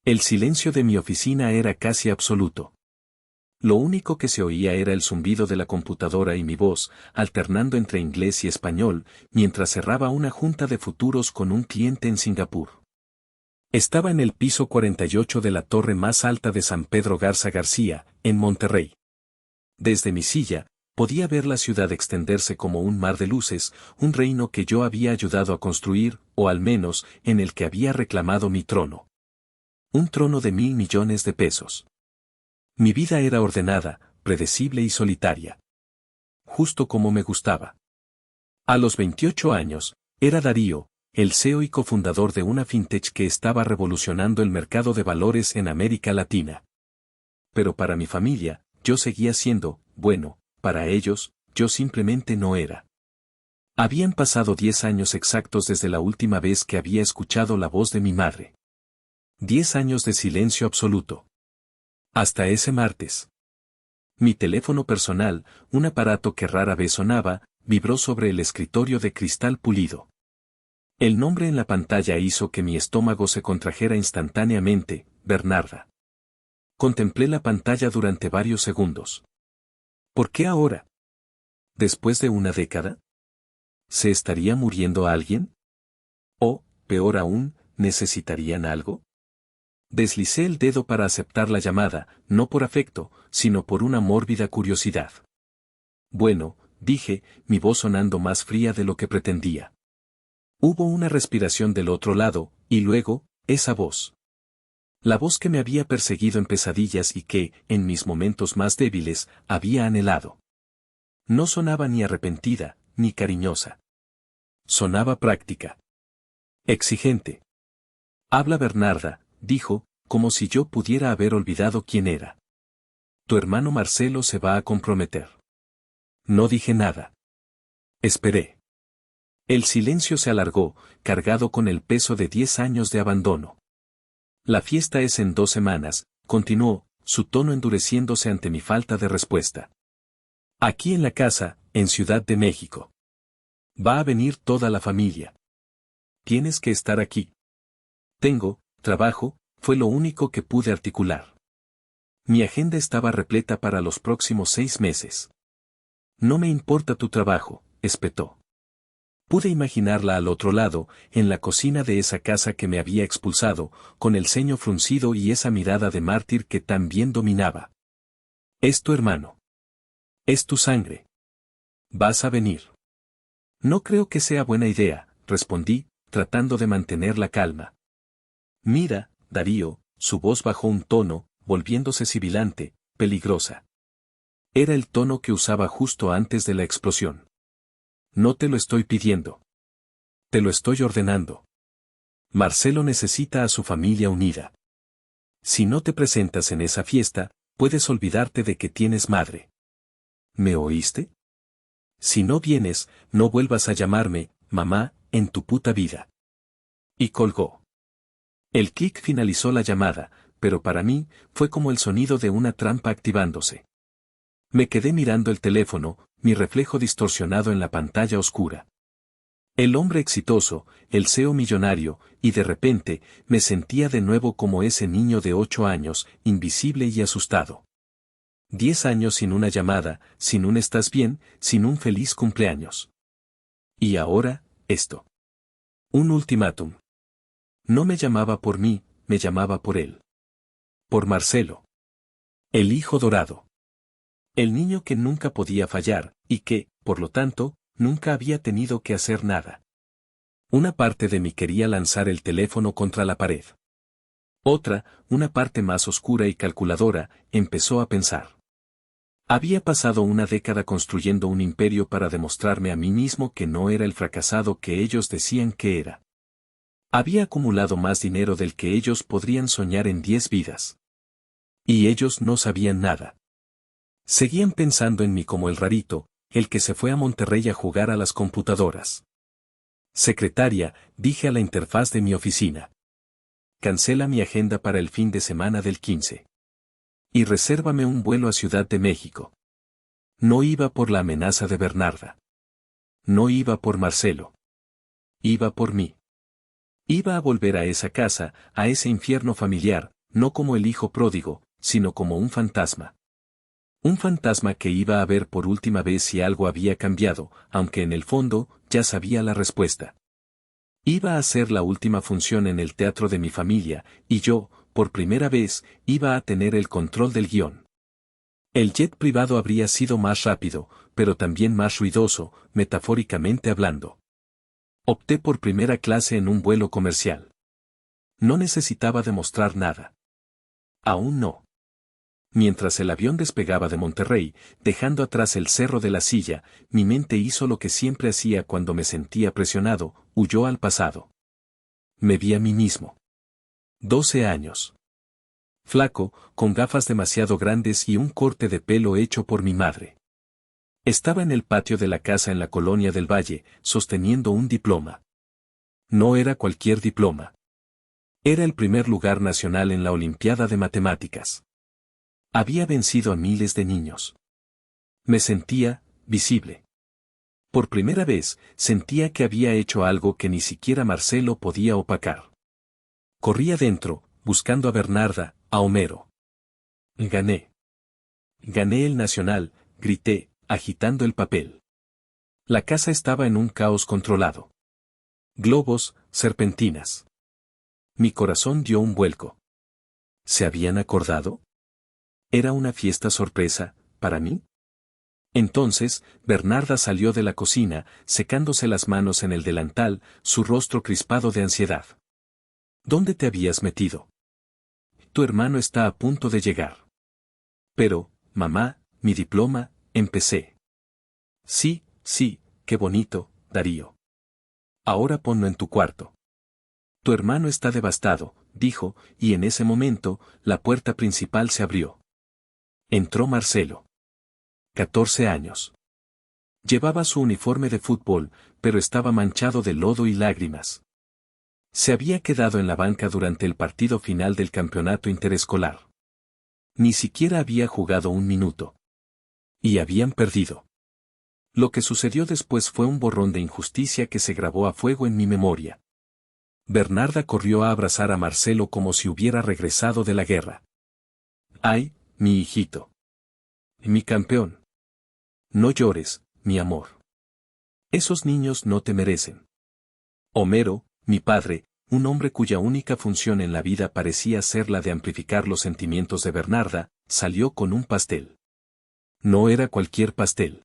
El silencio de mi oficina era casi absoluto. Lo único que se oía era el zumbido de la computadora y mi voz, alternando entre inglés y español, mientras cerraba una junta de futuros con un cliente en Singapur. Estaba en el piso 48 de la torre más alta de San Pedro Garza García, en Monterrey. Desde mi silla, podía ver la ciudad extenderse como un mar de luces, un reino que yo había ayudado a construir, o al menos, en el que había reclamado mi trono. Un trono de $1.000 millones. Mi vida era ordenada, predecible y solitaria. Justo como me gustaba. A los 28 años, era Darío, el CEO y cofundador de una fintech que estaba revolucionando el mercado de valores en América Latina. Pero para mi familia, yo seguía siendo, bueno, para ellos, yo simplemente no era. Habían pasado 10 años exactos desde la última vez que había escuchado la voz de mi madre. 10 años de silencio absoluto. Hasta ese martes. Mi teléfono personal, un aparato que rara vez sonaba, vibró sobre el escritorio de cristal pulido. El nombre en la pantalla hizo que mi estómago se contrajera instantáneamente, Bernarda. Contemplé la pantalla durante varios segundos. ¿Por qué ahora? ¿Después de una década? ¿Se estaría muriendo alguien? O, peor aún, ¿necesitarían algo? Deslicé el dedo para aceptar la llamada, no por afecto, sino por una mórbida curiosidad. Bueno, dije, mi voz sonando más fría de lo que pretendía. Hubo una respiración del otro lado, y luego, esa voz. La voz que me había perseguido en pesadillas y que, en mis momentos más débiles, había anhelado. No sonaba ni arrepentida, ni cariñosa. Sonaba práctica. Exigente. Habla Bernarda, dijo, como si yo pudiera haber olvidado quién era. Tu hermano Marcelo se va a comprometer. No dije nada. Esperé. El silencio se alargó, cargado con el peso de 10 años de abandono. La fiesta es en 2 semanas, continuó, su tono endureciéndose ante mi falta de respuesta. Aquí en la casa, en Ciudad de México. Va a venir toda la familia. Tienes que estar aquí. Tengo, trabajo, fue lo único que pude articular. Mi agenda estaba repleta para los próximos 6 meses. No me importa tu trabajo, espetó. Pude imaginarla al otro lado, en la cocina de esa casa que me había expulsado, con el ceño fruncido y esa mirada de mártir que tan bien dominaba. Es tu hermano. Es tu sangre. Vas a venir. No creo que sea buena idea, respondí, tratando de mantener la calma. Mira, Darío, su voz bajó un tono, volviéndose sibilante, peligrosa. Era el tono que usaba justo antes de la explosión. No te lo estoy pidiendo. Te lo estoy ordenando. Marcelo necesita a su familia unida. Si no te presentas en esa fiesta, puedes olvidarte de que tienes madre. ¿Me oíste? Si no vienes, no vuelvas a llamarme, mamá, en tu puta vida. Y colgó. El clic finalizó la llamada, pero para mí, fue como el sonido de una trampa activándose. Me quedé mirando el teléfono, mi reflejo distorsionado en la pantalla oscura. El hombre exitoso, el CEO millonario, y de repente, me sentía de nuevo como ese niño de 8 años, invisible y asustado. 10 años sin una llamada, sin un ¿estás bien?, sin un feliz cumpleaños. Y ahora, esto. Un ultimátum. No me llamaba por mí, me llamaba por él. Por Marcelo. El hijo dorado. El niño que nunca podía fallar, y que, por lo tanto, nunca había tenido que hacer nada. Una parte de mí quería lanzar el teléfono contra la pared. Otra, una parte más oscura y calculadora, empezó a pensar. Había pasado una década construyendo un imperio para demostrarme a mí mismo que no era el fracasado que ellos decían que era. Había acumulado más dinero del que ellos podrían soñar en 10 vidas. Y ellos no sabían nada. Seguían pensando en mí como el rarito, el que se fue a Monterrey a jugar a las computadoras. Secretaria, dije a la interfaz de mi oficina. Cancela mi agenda para el fin de semana del 15. Y resérvame un vuelo a Ciudad de México. No iba por la amenaza de Bernarda. No iba por Marcelo. Iba por mí. Iba a volver a esa casa, a ese infierno familiar, no como el hijo pródigo, sino como un fantasma. Un fantasma que iba a ver por última vez si algo había cambiado, aunque en el fondo ya sabía la respuesta. Iba a ser la última función en el teatro de mi familia, y yo, por primera vez, iba a tener el control del guión. El jet privado habría sido más rápido, pero también más ruidoso, metafóricamente hablando. Opté por primera clase en un vuelo comercial. No necesitaba demostrar nada. Aún no. Mientras el avión despegaba de Monterrey, dejando atrás el Cerro de la Silla, mi mente hizo lo que siempre hacía cuando me sentía presionado, huyó al pasado. Me vi a mí mismo. 12 años. Flaco, con gafas demasiado grandes y un corte de pelo hecho por mi madre. Estaba en el patio de la casa en la colonia del Valle, sosteniendo un diploma. No era cualquier diploma. Era el primer lugar nacional en la Olimpiada de Matemáticas. Había vencido a miles de niños. Me sentía visible. Por primera vez, sentía que había hecho algo que ni siquiera Marcelo podía opacar. Corrí adentro, buscando a Bernarda, a Homero. Gané. Gané el nacional, grité, agitando el papel. La casa estaba en un caos controlado. Globos, serpentinas. Mi corazón dio un vuelco. ¿Se habían acordado? ¿Era una fiesta sorpresa, para mí? Entonces, Bernarda salió de la cocina, secándose las manos en el delantal, su rostro crispado de ansiedad. ¿Dónde te habías metido? Tu hermano está a punto de llegar. Pero, mamá, mi diploma, empecé. Sí, qué bonito, Darío. Ahora ponlo en tu cuarto. Tu hermano está devastado, dijo, y en ese momento, la puerta principal se abrió. Entró Marcelo. 14 años. Llevaba su uniforme de fútbol, pero estaba manchado de lodo y lágrimas. Se había quedado en la banca durante el partido final del campeonato interescolar. Ni siquiera había jugado un minuto. Y habían perdido. Lo que sucedió después fue un borrón de injusticia que se grabó a fuego en mi memoria. Bernarda corrió a abrazar a Marcelo como si hubiera regresado de la guerra. ¡Ay, mi hijito! Mi campeón. No llores, mi amor. Esos niños no te merecen. Homero, mi padre, un hombre cuya única función en la vida parecía ser la de amplificar los sentimientos de Bernarda, salió con un pastel. No era cualquier pastel.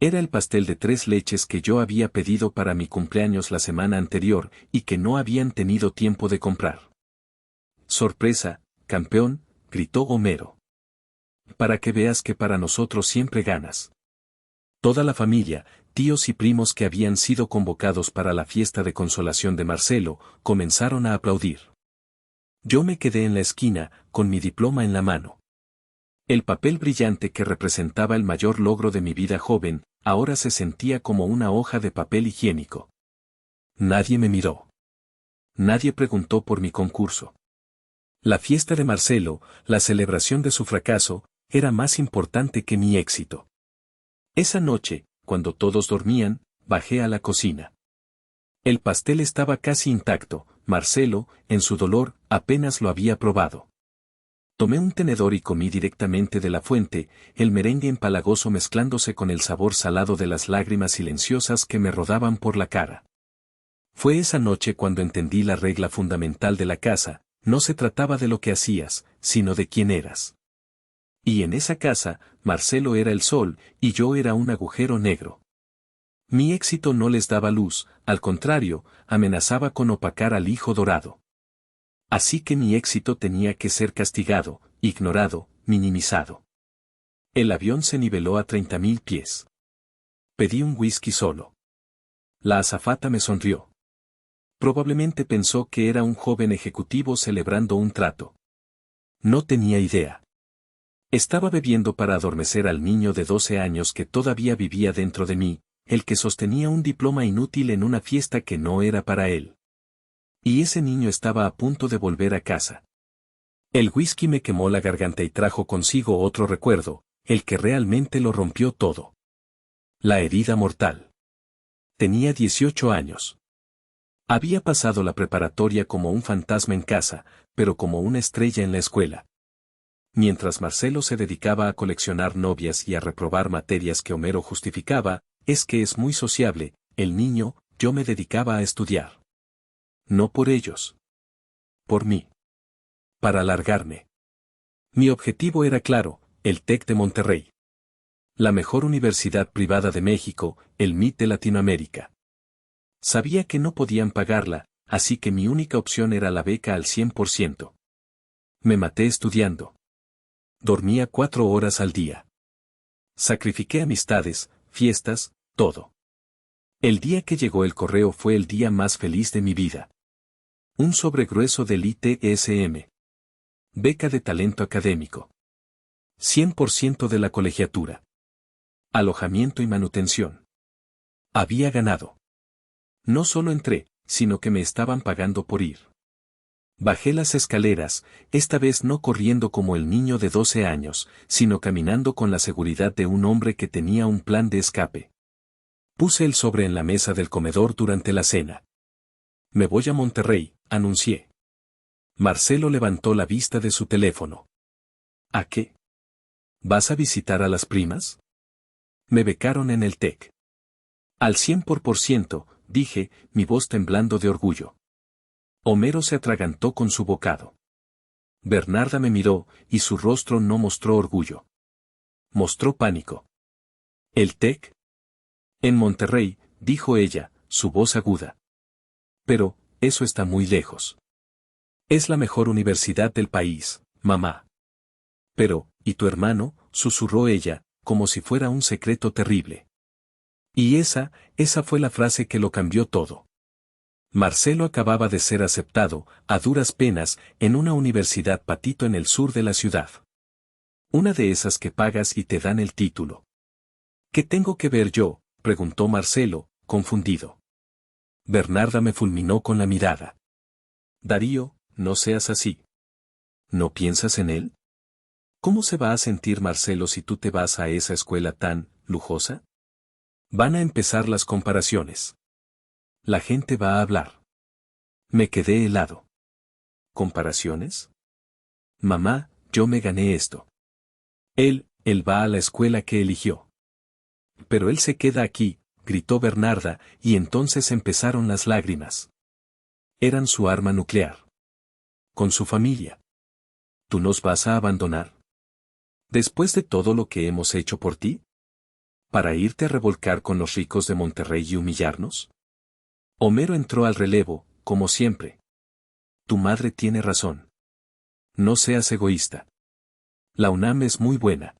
Era el pastel de 3 leches que yo había pedido para mi cumpleaños la semana anterior y que no habían tenido tiempo de comprar. Sorpresa, campeón, gritó Homero. Para que veas que para nosotros siempre ganas. Toda la familia, tíos y primos que habían sido convocados para la fiesta de consolación de Marcelo, comenzaron a aplaudir. Yo me quedé en la esquina, con mi diploma en la mano. El papel brillante que representaba el mayor logro de mi vida joven, ahora se sentía como una hoja de papel higiénico. Nadie me miró. Nadie preguntó por mi concurso. La fiesta de Marcelo, la celebración de su fracaso, era más importante que mi éxito. Esa noche, cuando todos dormían, bajé a la cocina. El pastel estaba casi intacto, Marcelo, en su dolor, apenas lo había probado. Tomé un tenedor y comí directamente de la fuente, el merengue empalagoso mezclándose con el sabor salado de las lágrimas silenciosas que me rodaban por la cara. Fue esa noche cuando entendí la regla fundamental de la casa, no se trataba de lo que hacías, sino de quién eras. Y en esa casa, Marcelo era el sol, y yo era un agujero negro. Mi éxito no les daba luz, al contrario, amenazaba con opacar al hijo dorado. Así que mi éxito tenía que ser castigado, ignorado, minimizado. El avión se niveló a 30.000 pies. Pedí un whisky solo. La azafata me sonrió. Probablemente pensó que era un joven ejecutivo celebrando un trato. No tenía idea. Estaba bebiendo para adormecer al niño de 12 años que todavía vivía dentro de mí, el que sostenía un diploma inútil en una fiesta que no era para él. Y ese niño estaba a punto de volver a casa. El whisky me quemó la garganta y trajo consigo otro recuerdo, el que realmente lo rompió todo. La herida mortal. Tenía 18 años. Había pasado la preparatoria como un fantasma en casa, pero como una estrella en la escuela. Mientras Marcelo se dedicaba a coleccionar novias y a reprobar materias que Homero justificaba, es que es muy sociable, el niño, yo me dedicaba a estudiar. No por ellos. Por mí. Para alargarme. Mi objetivo era claro, el TEC de Monterrey. La mejor universidad privada de México, el MIT de Latinoamérica. Sabía que no podían pagarla, así que mi única opción era la beca al 100%. Me maté estudiando. Dormía 4 horas al día. Sacrifiqué amistades, fiestas, todo. El día que llegó el correo fue el día más feliz de mi vida. Un sobre grueso del ITSM. Beca de talento académico. 100% de la colegiatura. Alojamiento y manutención. Había ganado. No solo entré, sino que me estaban pagando por ir. Bajé las escaleras, esta vez no corriendo como el niño de 12 años, sino caminando con la seguridad de un hombre que tenía un plan de escape. Puse el sobre en la mesa del comedor durante la cena. Me voy a Monterrey, anuncié. Marcelo levantó la vista de su teléfono. ¿A qué? ¿Vas a visitar a las primas? Me becaron en el TEC. Al 100%, dije, mi voz temblando de orgullo. Homero se atragantó con su bocado. Bernarda me miró, y su rostro no mostró orgullo. Mostró pánico. ¿El TEC? En Monterrey, dijo ella, su voz aguda. Pero, eso está muy lejos. Es la mejor universidad del país, mamá. Pero, ¿y tu hermano?, susurró ella, como si fuera un secreto terrible. Y esa fue la frase que lo cambió todo. Marcelo acababa de ser aceptado, a duras penas, en una universidad patito en el sur de la ciudad. Una de esas que pagas y te dan el título. ¿Qué tengo que ver yo?, preguntó Marcelo, confundido. Bernarda me fulminó con la mirada. Darío, no seas así. ¿No piensas en él? ¿Cómo se va a sentir Marcelo si tú te vas a esa escuela tan lujosa? Van a empezar las comparaciones. La gente va a hablar. Me quedé helado. ¿Comparaciones? Mamá, yo me gané esto. Él va a la escuela que eligió. Pero él se queda aquí, gritó Bernarda, y entonces empezaron las lágrimas. Eran su arma nuclear. Con su familia. ¿Tú nos vas a abandonar? ¿Después de todo lo que hemos hecho por ti? ¿Para irte a revolcar con los ricos de Monterrey y humillarnos? Homero entró al relevo, como siempre. Tu madre tiene razón. No seas egoísta. La UNAM es muy buena.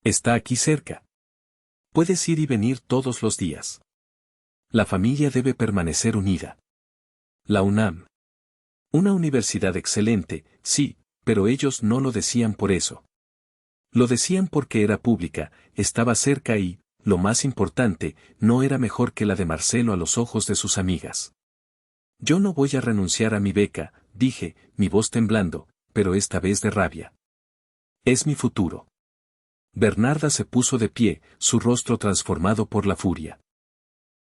Está aquí cerca. Puedes ir y venir todos los días. La familia debe permanecer unida. La UNAM. Una universidad excelente, sí, pero ellos no lo decían por eso. Lo decían porque era pública, estaba cerca y, lo más importante, no era mejor que la de Marcelo a los ojos de sus amigas. Yo no voy a renunciar a mi beca, dije, mi voz temblando, pero esta vez de rabia. Es mi futuro. Bernarda se puso de pie, su rostro transformado por la furia.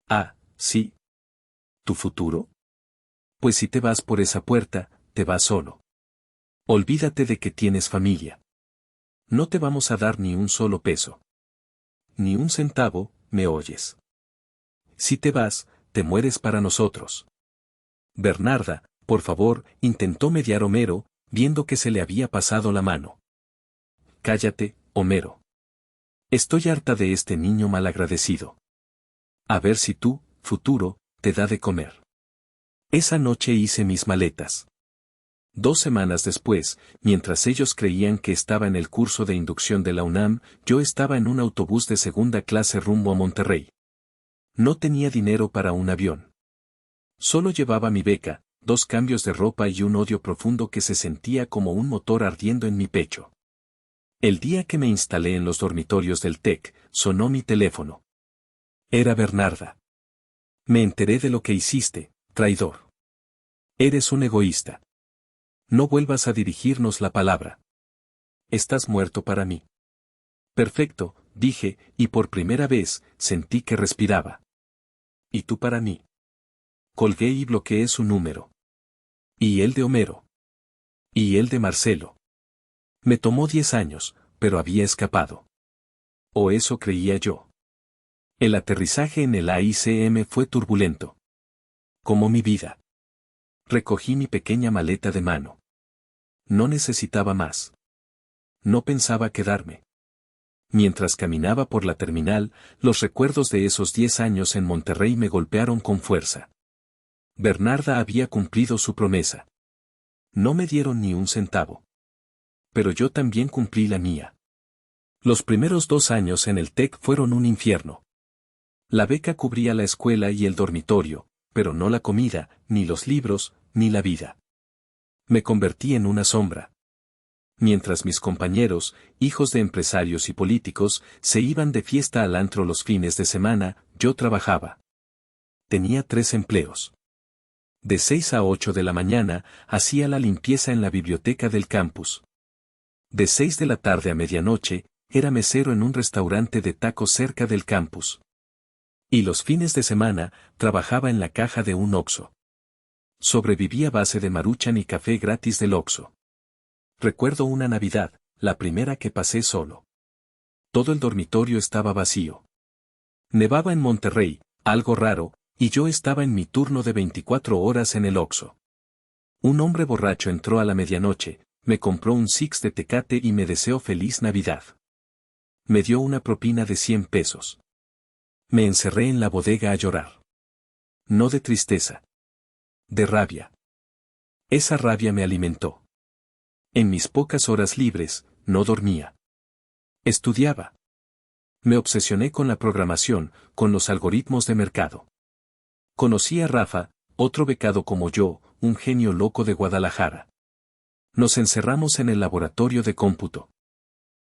Ah, sí. ¿Tu futuro? Pues si te vas por esa puerta, te vas solo. Olvídate de que tienes familia. No te vamos a dar ni un solo peso. Ni un centavo, ¿me oyes? Si te vas, te mueres para nosotros. Bernarda, por favor, intentó mediar Homero, viendo que se le había pasado la mano. Cállate, Homero. Estoy harta de este niño malagradecido. A ver si tú, futuro, te da de comer. Esa noche hice mis maletas. 2 semanas después, mientras ellos creían que estaba en el curso de inducción de la UNAM, yo estaba en un autobús de segunda clase rumbo a Monterrey. No tenía dinero para un avión. Solo llevaba mi beca, 2 cambios de ropa y un odio profundo que se sentía como un motor ardiendo en mi pecho. El día que me instalé en los dormitorios del TEC, sonó mi teléfono. Era Bernarda. Me enteré de lo que hiciste, traidor. Eres un egoísta. No vuelvas a dirigirnos la palabra. Estás muerto para mí. Perfecto, dije, y por primera vez, sentí que respiraba. ¿Y tú para mí? Colgué y bloqueé su número. Y el de Homero. Y el de Marcelo. Me tomó 10 años, pero había escapado. O eso creía yo. El aterrizaje en el AICM fue turbulento. Como mi vida. Recogí mi pequeña maleta de mano. No necesitaba más. No pensaba quedarme. Mientras caminaba por la terminal, los recuerdos de esos 10 años en Monterrey me golpearon con fuerza. Bernarda había cumplido su promesa. No me dieron ni un centavo. Pero yo también cumplí la mía. Los primeros 2 años en el TEC fueron un infierno. La beca cubría la escuela y el dormitorio, pero no la comida, ni los libros, ni la vida. Me convertí en una sombra. Mientras mis compañeros, hijos de empresarios y políticos, se iban de fiesta al antro los fines de semana, yo trabajaba. Tenía 3 empleos. De 6 a 8 de la mañana, hacía la limpieza en la biblioteca del campus. De 6 de la tarde a medianoche, era mesero en un restaurante de tacos cerca del campus. Y los fines de semana, trabajaba en la caja de un Oxxo. Sobrevivía a base de Maruchan y café gratis del Oxxo. Recuerdo una Navidad, la primera que pasé solo. Todo el dormitorio estaba vacío. Nevaba en Monterrey, algo raro, y yo estaba en mi turno de 24 horas en el Oxxo. Un hombre borracho entró a la medianoche, me compró un six de Tecate y me deseó feliz Navidad. Me dio una propina de 100 pesos. Me encerré en la bodega a llorar. No de tristeza. De rabia. Esa rabia me alimentó. En mis pocas horas libres, no dormía. Estudiaba. Me obsesioné con la programación, con los algoritmos de mercado. Conocí a Rafa, otro becado como yo, un genio loco de Guadalajara. Nos encerramos en el laboratorio de cómputo.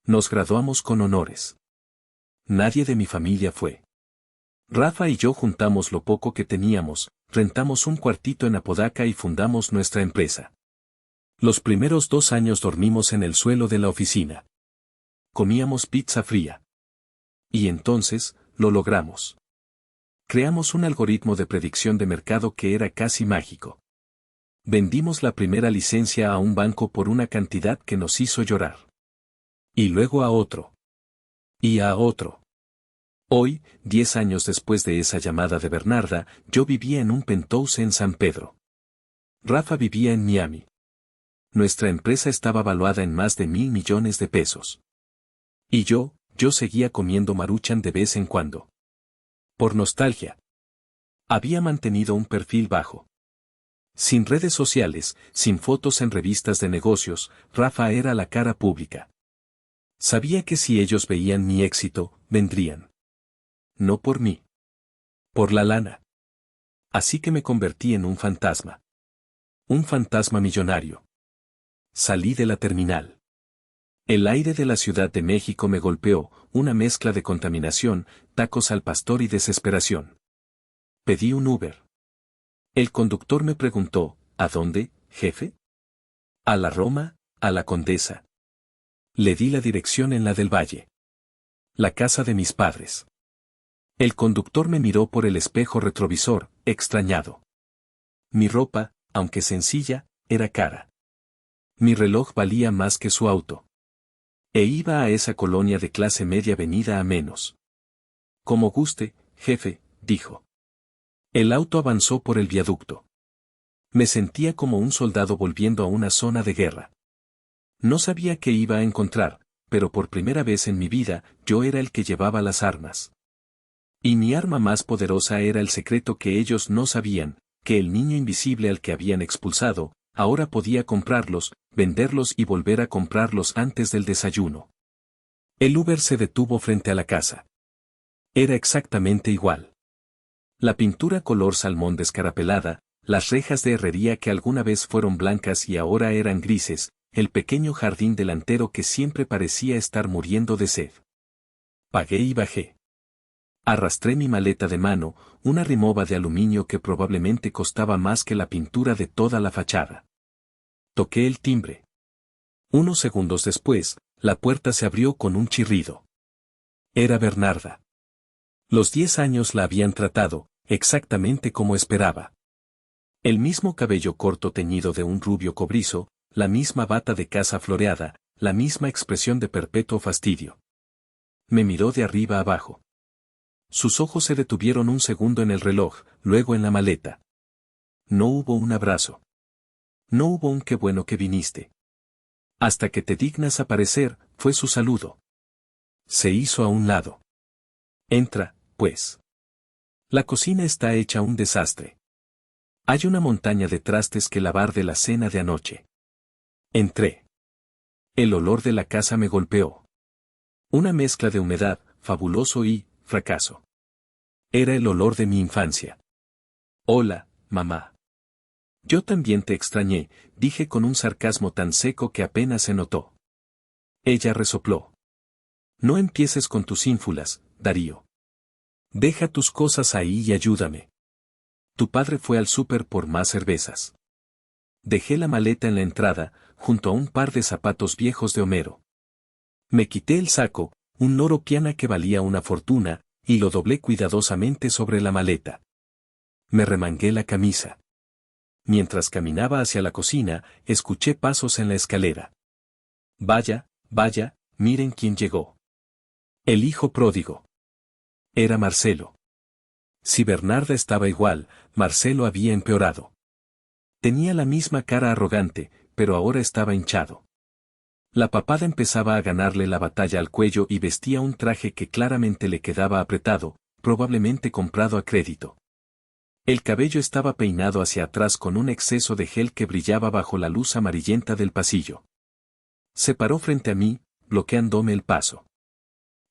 Nos graduamos con honores. Nadie de mi familia fue. Rafa y yo juntamos lo poco que teníamos, rentamos un cuartito en Apodaca y fundamos nuestra empresa. Los primeros 2 años dormimos en el suelo de la oficina. Comíamos pizza fría. Y entonces, lo logramos. Creamos un algoritmo de predicción de mercado que era casi mágico. Vendimos la primera licencia a un banco por una cantidad que nos hizo llorar. Y luego a otro. Y a otro. Hoy, 10 años después de esa llamada de Bernarda, yo vivía en un penthouse en San Pedro. Rafa vivía en Miami. Nuestra empresa estaba valuada en más de 1,000 millones de pesos. Y yo seguía comiendo Maruchan de vez en cuando. Por nostalgia. Había mantenido un perfil bajo. Sin redes sociales, sin fotos en revistas de negocios, Rafa era la cara pública. Sabía que si ellos veían mi éxito, vendrían. No por mí. Por la lana. Así que me convertí en un fantasma. Un fantasma millonario. Salí de la terminal. El aire de la Ciudad de México me golpeó, una mezcla de contaminación, tacos al pastor y desesperación. Pedí un Uber. El conductor me preguntó, ¿a dónde, jefe? A la Roma, a la Condesa. Le di la dirección en la del Valle. La casa de mis padres. El conductor me miró por el espejo retrovisor, extrañado. Mi ropa, aunque sencilla, era cara. Mi reloj valía más que su auto. E iba a esa colonia de clase media venida a menos. Como guste, jefe, dijo. El auto avanzó por el viaducto. Me sentía como un soldado volviendo a una zona de guerra. No sabía qué iba a encontrar, pero por primera vez en mi vida, yo era el que llevaba las armas. Y mi arma más poderosa era el secreto que ellos no sabían, que el niño invisible al que habían expulsado, ahora podía comprarlos, venderlos y volver a comprarlos antes del desayuno. El Uber se detuvo frente a la casa. Era exactamente igual. La pintura color salmón descarapelada, las rejas de herrería que alguna vez fueron blancas y ahora eran grises, el pequeño jardín delantero que siempre parecía estar muriendo de sed. Pagué y bajé. Arrastré mi maleta de mano, una rimova de aluminio que probablemente costaba más que la pintura de toda la fachada. Toqué el timbre. Unos segundos después, la puerta se abrió con un chirrido. Era Bernarda. Los 10 años la habían tratado, exactamente como esperaba. El mismo cabello corto teñido de un rubio cobrizo, la misma bata de casa floreada, la misma expresión de perpetuo fastidio. Me miró de arriba abajo. Sus ojos se detuvieron un segundo en el reloj, luego en la maleta. No hubo un abrazo. No hubo un qué bueno que viniste. Hasta que te dignas aparecer, fue su saludo. Se hizo a un lado. Entra, pues. La cocina está hecha un desastre. Hay una montaña de trastes que lavar de la cena de anoche. Entré. El olor de la casa me golpeó. Una mezcla de humedad, fabuloso y fracaso. Era el olor de mi infancia. Hola, mamá. Yo también te extrañé, dije con un sarcasmo tan seco que apenas se notó. Ella resopló. No empieces con tus ínfulas, Darío. Deja tus cosas ahí y ayúdame. Tu padre fue al súper por más cervezas. Dejé la maleta en la entrada, junto a un par de zapatos viejos de Homero. Me quité el saco, un loro piana que valía una fortuna, y lo doblé cuidadosamente sobre la maleta. Me remangué la camisa. Mientras caminaba hacia la cocina, escuché pasos en la escalera. Vaya, vaya, miren quién llegó. El hijo pródigo. Era Marcelo. Si Bernarda estaba igual, Marcelo había empeorado. Tenía la misma cara arrogante, pero ahora estaba hinchado. La papada empezaba a ganarle la batalla al cuello y vestía un traje que claramente le quedaba apretado, probablemente comprado a crédito. El cabello estaba peinado hacia atrás con un exceso de gel que brillaba bajo la luz amarillenta del pasillo. Se paró frente a mí, bloqueándome el paso.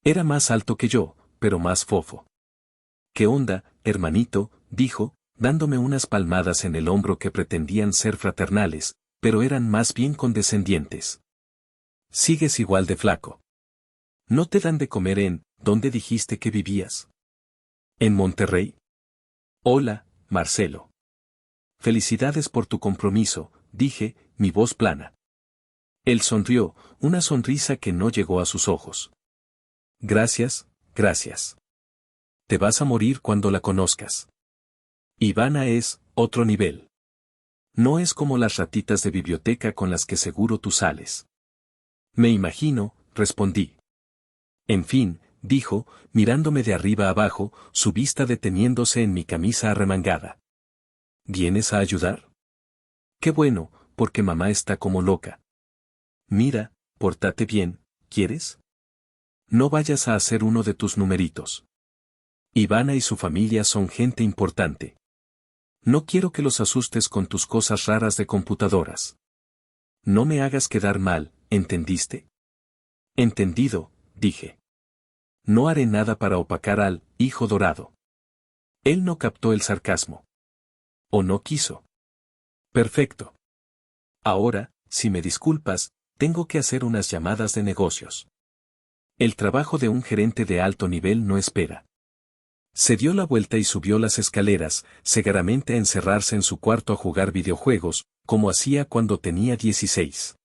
Era más alto que yo, pero más fofo. ¿Qué onda, hermanito?, dijo, dándome unas palmadas en el hombro que pretendían ser fraternales, pero eran más bien condescendientes. Sigues igual de flaco. ¿No te dan de comer en, dónde dijiste que vivías? ¿En Monterrey? Hola, Marcelo. Felicidades por tu compromiso, dije, mi voz plana. Él sonrió, una sonrisa que no llegó a sus ojos. Gracias, gracias. Te vas a morir cuando la conozcas. Ivana es, otro nivel. No es como las ratitas de biblioteca con las que seguro tú sales. Me imagino, respondí. En fin, dijo, mirándome de arriba abajo, su vista deteniéndose en mi camisa arremangada. ¿Vienes a ayudar? Qué bueno, porque mamá está como loca. Mira, pórtate bien, ¿quieres? No vayas a hacer uno de tus numeritos. Ivana y su familia son gente importante. No quiero que los asustes con tus cosas raras de computadoras. No me hagas quedar mal, ¿entendiste? Entendido, dije. No haré nada para opacar al hijo dorado. Él no captó el sarcasmo. O no quiso. Perfecto. Ahora, si me disculpas, tengo que hacer unas llamadas de negocios. El trabajo de un gerente de alto nivel no espera. Se dio la vuelta y subió las escaleras, segaramente a encerrarse en su cuarto a jugar videojuegos, como hacía cuando tenía 16.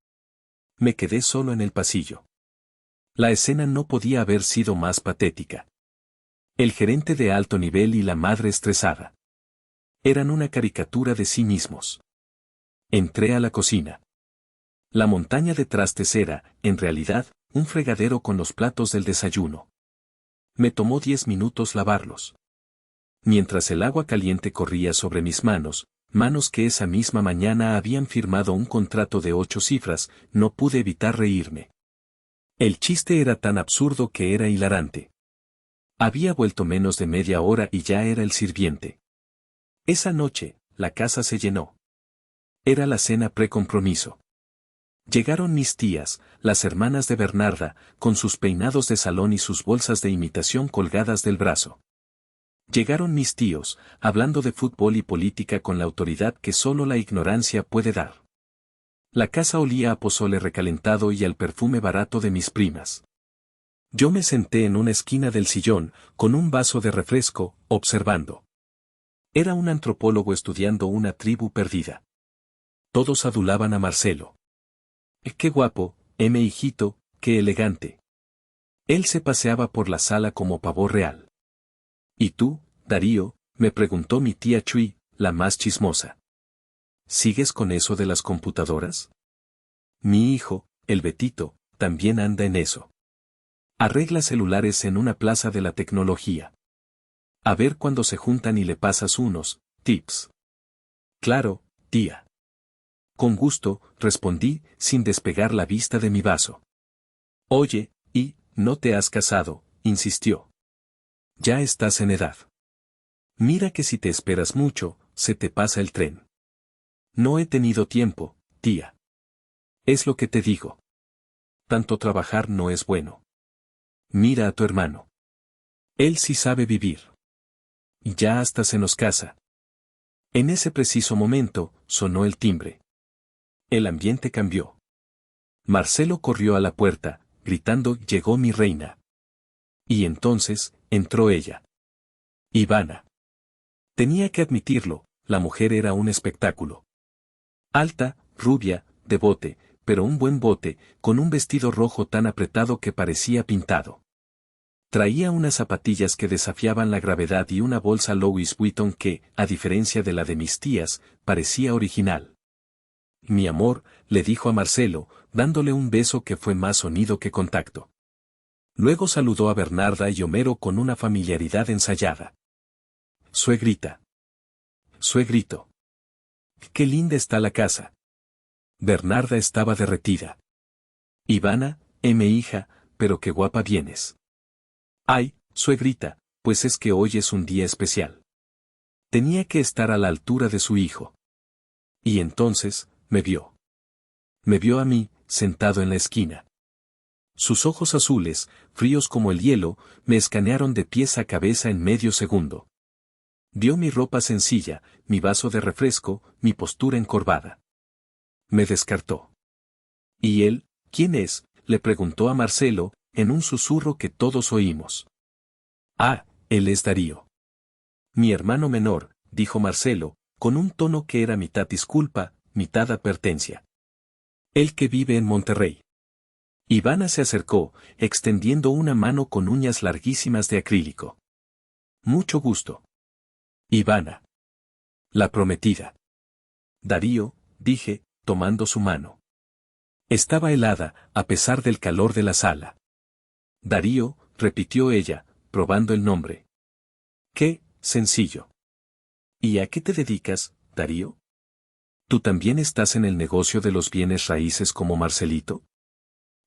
Me quedé solo en el pasillo. La escena no podía haber sido más patética. El gerente de alto nivel y la madre estresada. Eran una caricatura de sí mismos. Entré a la cocina. La montaña de trastes era, en realidad, un fregadero con los platos del desayuno. Me tomó 10 minutos lavarlos. Mientras el agua caliente corría sobre mis manos, manos que esa misma mañana habían firmado un contrato de 8 cifras, no pude evitar reírme. El chiste era tan absurdo que era hilarante. Había vuelto menos de media hora y ya era el sirviente. Esa noche, la casa se llenó. Era la cena pre-compromiso. Llegaron mis tías, las hermanas de Bernarda, con sus peinados de salón y sus bolsas de imitación colgadas del brazo. Llegaron mis tíos, hablando de fútbol y política con la autoridad que solo la ignorancia puede dar. La casa olía a pozole recalentado y al perfume barato de mis primas. Yo me senté en una esquina del sillón, con un vaso de refresco, observando. Era un antropólogo estudiando una tribu perdida. Todos adulaban a Marcelo. ¡Qué guapo, hijito, qué elegante! Él se paseaba por la sala como pavo real. ¿Y tú, Darío?, me preguntó mi tía Chui, la más chismosa. ¿Sigues con eso de las computadoras? Mi hijo, el Betito, también anda en eso. Arregla celulares en una plaza de la tecnología. A ver cuándo se juntan y le pasas unos tips. Claro, tía. Con gusto, respondí, sin despegar la vista de mi vaso. Oye, ¿no te has casado?, insistió. Ya estás en edad. Mira que si te esperas mucho, se te pasa el tren. No he tenido tiempo, tía. Es lo que te digo. Tanto trabajar no es bueno. Mira a tu hermano. Él sí sabe vivir. Y ya hasta se nos casa. En ese preciso momento, sonó el timbre. El ambiente cambió. Marcelo corrió a la puerta, gritando: «Llegó mi reina». Y entonces, entró ella. Ivana. Tenía que admitirlo, la mujer era un espectáculo. Alta, rubia, de bote, pero un buen bote, con un vestido rojo tan apretado que parecía pintado. Traía unas zapatillas que desafiaban la gravedad y una bolsa Louis Vuitton que, a diferencia de la de mis tías, parecía original. «Mi amor», le dijo a Marcelo, dándole un beso que fue más sonido que contacto. Luego saludó a Bernarda y Homero con una familiaridad ensayada. «Suegrita». «Suegrito». «Qué linda está la casa». Bernarda estaba derretida. «Ivana, mi hija, pero qué guapa vienes». «Ay, suegrita, pues es que hoy es un día especial». Tenía que estar a la altura de su hijo. Y entonces, me vio. Me vio a mí, sentado en la esquina. Sus ojos azules, fríos como el hielo, me escanearon de pies a cabeza en medio segundo. Vio mi ropa sencilla, mi vaso de refresco, mi postura encorvada. Me descartó. «¿Y él, quién es?», le preguntó a Marcelo, en un susurro que todos oímos. «Ah, él es Darío». «Mi hermano menor», dijo Marcelo, con un tono que era mitad disculpa, mitad advertencia. «El que vive en Monterrey». Ivana se acercó, extendiendo una mano con uñas larguísimas de acrílico. «Mucho gusto». «Ivana». «La prometida». «Darío», dije, tomando su mano. Estaba helada, a pesar del calor de la sala. «Darío», repitió ella, probando el nombre. «Qué sencillo». «¿Y a qué te dedicas, Darío? ¿Tú también estás en el negocio de los bienes raíces como Marcelito?»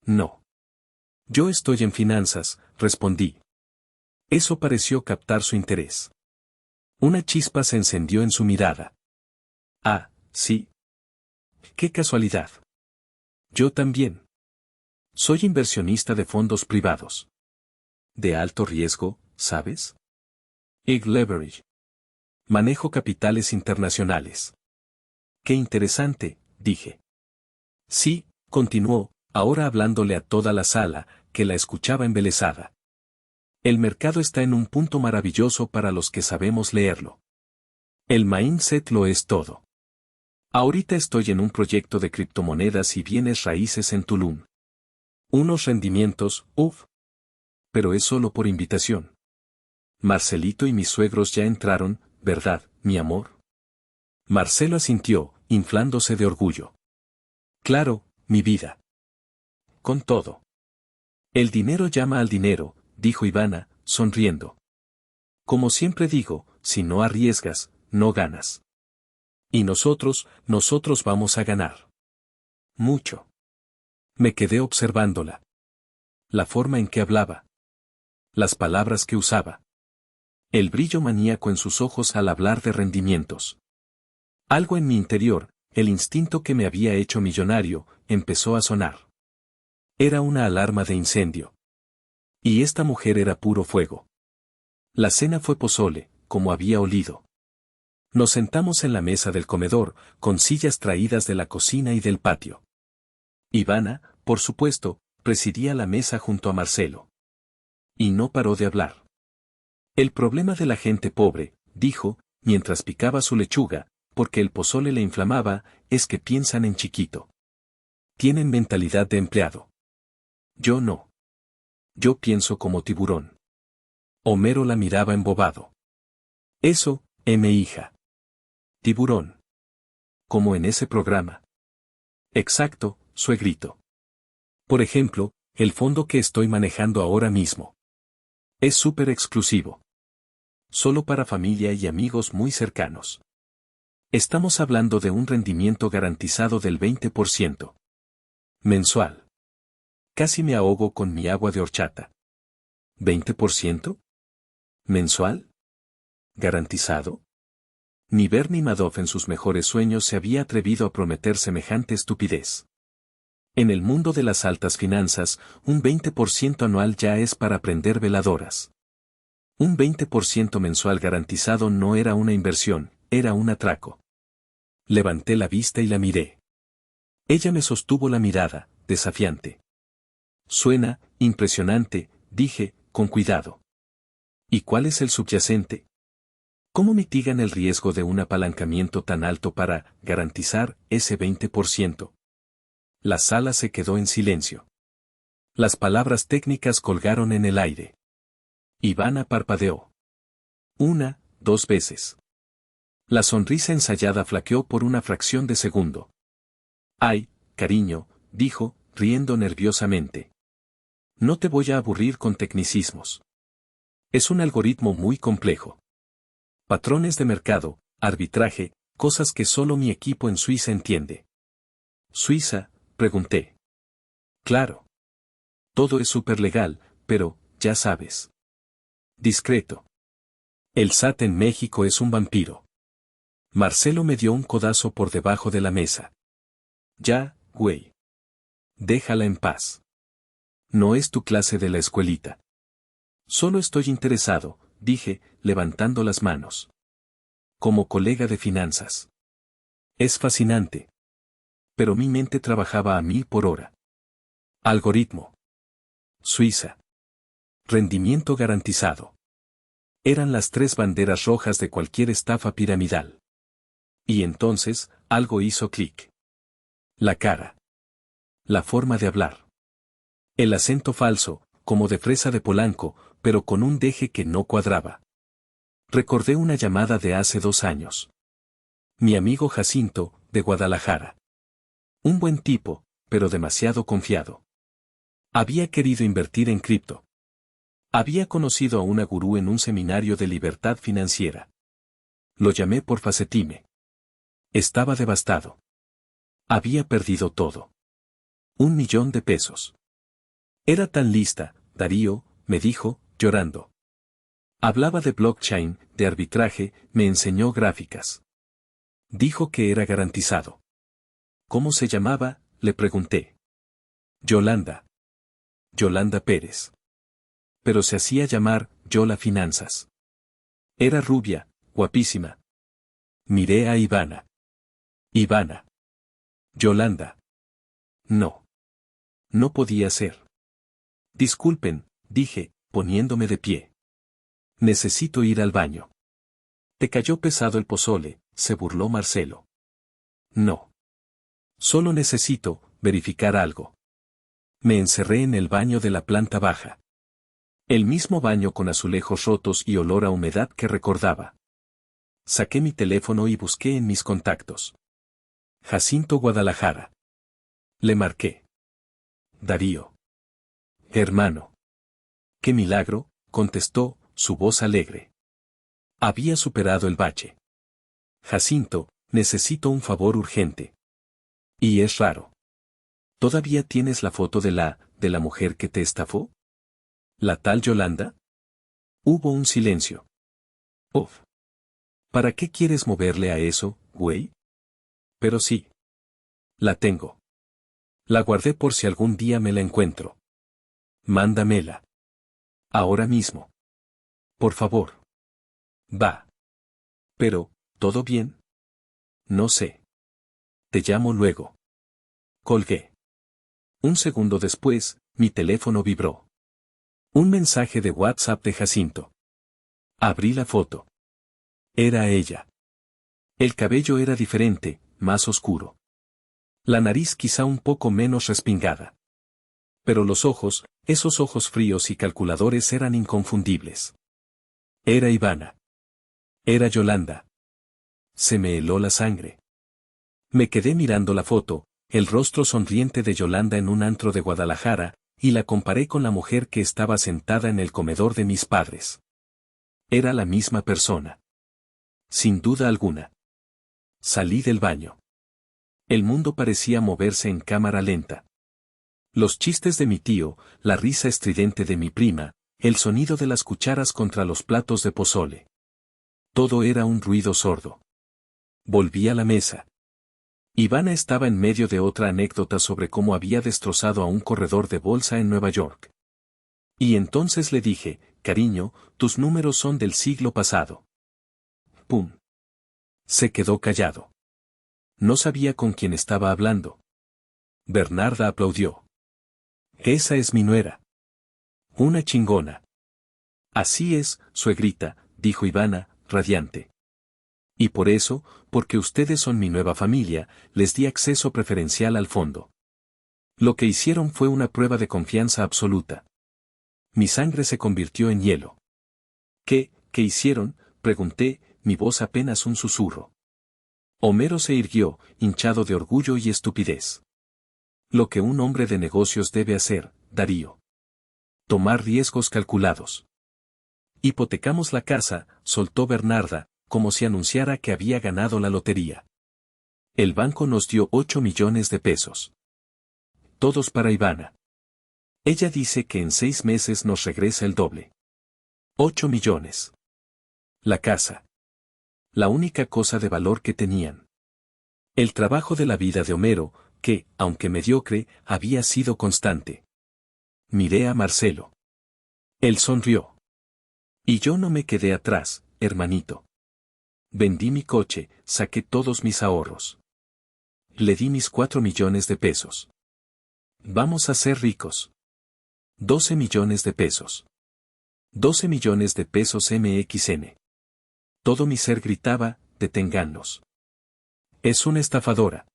«No. Yo estoy en finanzas», respondí. Eso pareció captar su interés. Una chispa se encendió en su mirada. «Ah, sí. Qué casualidad. Yo también. Soy inversionista de fondos privados. De alto riesgo, ¿sabes? Ig Leverage. Manejo capitales internacionales». «Qué interesante», dije. «Sí», continuó, ahora hablándole a toda la sala, que la escuchaba embelesada. «El mercado está en un punto maravilloso para los que sabemos leerlo. El mindset lo es todo. Ahorita estoy en un proyecto de criptomonedas y bienes raíces en Tulum. Unos rendimientos, uff. Pero es solo por invitación. Marcelito y mis suegros ya entraron, ¿verdad, mi amor?» Marcelo asintió, inflándose de orgullo. «Claro, mi vida. Con todo». «El dinero llama al dinero», dijo Ivana, sonriendo. «Como siempre digo, si no arriesgas, no ganas. Y nosotros vamos a ganar. Mucho». Me quedé observándola. La forma en que hablaba. Las palabras que usaba. El brillo maníaco en sus ojos al hablar de rendimientos. Algo en mi interior, el instinto que me había hecho millonario, empezó a sonar. Era una alarma de incendio. Y esta mujer era puro fuego. La cena fue pozole, como había olido. Nos sentamos en la mesa del comedor, con sillas traídas de la cocina y del patio. Ivana, por supuesto, presidía la mesa junto a Marcelo. Y no paró de hablar. «El problema de la gente pobre», dijo, mientras picaba su lechuga, porque el pozole le inflamaba, «es que piensan en chiquito. Tienen mentalidad de empleado. Yo no. Yo pienso como tiburón». Homero la miraba embobado. «Eso, mi hija. Tiburón. Como en ese programa». «Exacto», suegrito. Por ejemplo, el fondo que estoy manejando ahora mismo. Es súper exclusivo. Solo para familia y amigos muy cercanos. Estamos hablando de un rendimiento garantizado del 20%. Mensual. Casi me ahogo con mi agua de horchata. ¿20%? ¿Mensual? ¿Garantizado? Ni Bernie Madoff en sus mejores sueños se había atrevido a prometer semejante estupidez. En el mundo de las altas finanzas, un 20% anual ya es para prender veladoras. Un 20% mensual garantizado no era una inversión, era un atraco. Levanté la vista y la miré. Ella me sostuvo la mirada, desafiante. Suena impresionante, dije, con cuidado. ¿Y cuál es el subyacente? ¿Cómo mitigan el riesgo de un apalancamiento tan alto para garantizar ese 20%? La sala se quedó en silencio. Las palabras técnicas colgaron en el aire. Ivana parpadeó. 1, 2 veces. La sonrisa ensayada flaqueó por una fracción de segundo. Ay, cariño, dijo, riendo nerviosamente. No te voy a aburrir con tecnicismos. Es un algoritmo muy complejo. Patrones de mercado, arbitraje, cosas que solo mi equipo en Suiza entiende. ¿Suiza? Pregunté. Claro. Todo es súper legal, pero, ya sabes. Discreto. El SAT en México es un vampiro. Marcelo me dio un codazo por debajo de la mesa. Ya, güey. Déjala en paz. No es tu clase de la escuelita. Solo estoy interesado, dije, levantando las manos. Como colega de finanzas. Es fascinante. Pero mi mente trabajaba a 1000 por hora. Algoritmo. Suiza. Rendimiento garantizado. Eran las 3 banderas rojas de cualquier estafa piramidal. Y entonces, algo hizo clic. La cara. La forma de hablar. El acento falso, como de fresa de Polanco, pero con un deje que no cuadraba. Recordé una llamada de hace 2 años. Mi amigo Jacinto, de Guadalajara. Un buen tipo, pero demasiado confiado. Había querido invertir en cripto. Había conocido a una gurú en un seminario de libertad financiera. Lo llamé por Facetime. Estaba devastado. Había perdido todo. 1.000.000 de pesos. Era tan lista, Darío, me dijo, llorando. Hablaba de blockchain, de arbitraje, me enseñó gráficas. Dijo que era garantizado. ¿Cómo se llamaba?, le pregunté. Yolanda. Yolanda Pérez. Pero se hacía llamar Yola Finanzas. Era rubia, guapísima. Miré a Ivana. Ivana. Yolanda. No. No podía ser. Disculpen, dije, poniéndome de pie. Necesito ir al baño. Te cayó pesado el pozole, se burló Marcelo. No. Solo necesito verificar algo. Me encerré en el baño de la planta baja. El mismo baño con azulejos rotos y olor a humedad que recordaba. Saqué mi teléfono y busqué en mis contactos. Jacinto Guadalajara. Le marqué. Darío. Hermano. ¡Qué milagro!, contestó, su voz alegre. Había superado el bache. Jacinto, necesito un favor urgente. Y es raro. ¿Todavía tienes la foto de la mujer que te estafó? ¿La tal Yolanda? Hubo un silencio. Uf. ¿Para qué quieres moverle a eso, güey? Pero sí. La tengo. La guardé por si algún día me la encuentro. Mándamela. Ahora mismo. Por favor. Va. Pero, ¿todo bien? No sé. Te llamo luego. Colgué. Un segundo después, mi teléfono vibró. Un mensaje de WhatsApp de Jacinto. Abrí la foto. Era ella. El cabello era diferente, más oscuro. La nariz quizá un poco menos respingada. Pero los ojos, esos ojos fríos y calculadores eran inconfundibles. Era Ivana. Era Yolanda. Se me heló la sangre. Me quedé mirando la foto, el rostro sonriente de Yolanda en un antro de Guadalajara, y la comparé con la mujer que estaba sentada en el comedor de mis padres. Era la misma persona. Sin duda alguna. Salí del baño. El mundo parecía moverse en cámara lenta. Los chistes de mi tío, la risa estridente de mi prima, el sonido de las cucharas contra los platos de pozole. Todo era un ruido sordo. Volví a la mesa. Ivana estaba en medio de otra anécdota sobre cómo había destrozado a un corredor de bolsa en Nueva York. Y entonces le dije, cariño, tus números son del siglo pasado. ¡Pum! Se quedó callado. No sabía con quién estaba hablando. Bernarda aplaudió. Esa es mi nuera. Una chingona. Así es, suegrita, dijo Ivana, radiante. Y por eso, porque ustedes son mi nueva familia, les di acceso preferencial al fondo. Lo que hicieron fue una prueba de confianza absoluta. Mi sangre se convirtió en hielo. ¿Qué hicieron?, pregunté, mi voz apenas un susurro. Homero se irguió, hinchado de orgullo y estupidez. Lo que un hombre de negocios debe hacer, Darío. Tomar riesgos calculados. Hipotecamos la casa, soltó Bernarda, como si anunciara que había ganado la lotería. El banco nos dio 8 millones de pesos. Todos para Ivana. Ella dice que en 6 meses nos regresa el doble. 8 millones. La casa. La única cosa de valor que tenían. El trabajo de la vida de Homero, que, aunque mediocre, había sido constante. Miré a Marcelo. Él sonrió. Y yo no me quedé atrás, hermanito. Vendí mi coche, saqué todos mis ahorros. Le di mis 4 millones de pesos. Vamos a ser ricos. 12 millones de pesos. 12 millones de pesos MXN. Todo mi ser gritaba, deténganlos. Es una estafadora.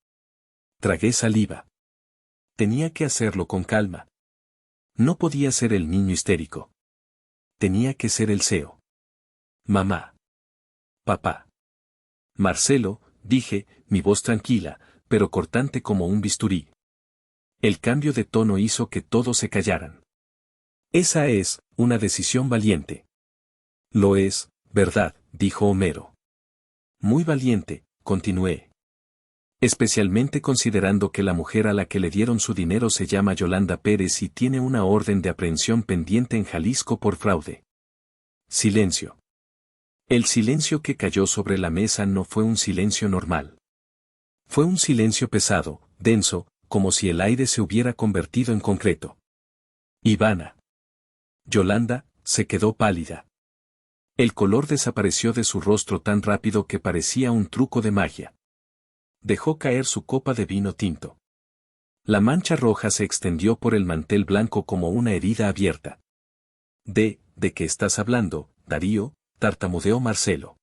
Tragué saliva. Tenía que hacerlo con calma. No podía ser el niño histérico. Tenía que ser el CEO. Mamá. Papá. Marcelo, dije, mi voz tranquila, pero cortante como un bisturí. El cambio de tono hizo que todos se callaran. Esa es, una decisión valiente. Lo es, ¿verdad?, dijo Homero. Muy valiente, continué. Especialmente considerando que la mujer a la que le dieron su dinero se llama Yolanda Pérez y tiene una orden de aprehensión pendiente en Jalisco por fraude. Silencio. El silencio que cayó sobre la mesa no fue un silencio normal. Fue un silencio pesado, denso, como si el aire se hubiera convertido en concreto. Ivana. Yolanda, se quedó pálida. El color desapareció de su rostro tan rápido que parecía un truco de magia. Dejó caer su copa de vino tinto. La mancha roja se extendió por el mantel blanco como una herida abierta. ¿De qué estás hablando, Darío?, tartamudeó Marcelo.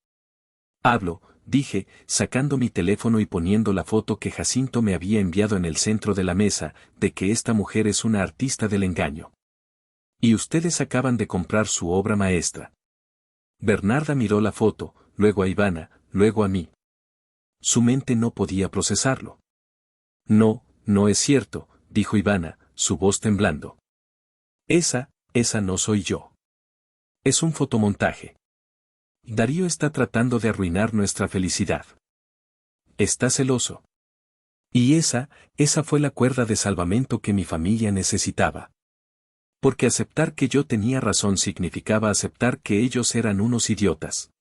Hablo, dije, sacando mi teléfono y poniendo la foto que Jacinto me había enviado en el centro de la mesa, de que esta mujer es una artista del engaño. Y ustedes acaban de comprar su obra maestra. Bernarda miró la foto, luego a Ivana, luego a mí. Su mente no podía procesarlo. No, no es cierto, dijo Ivana, su voz temblando. Esa no soy yo. Es un fotomontaje. Darío está tratando de arruinar nuestra felicidad. Está celoso. Y esa fue la cuerda de salvamento que mi familia necesitaba. Porque aceptar que yo tenía razón significaba aceptar que ellos eran unos idiotas.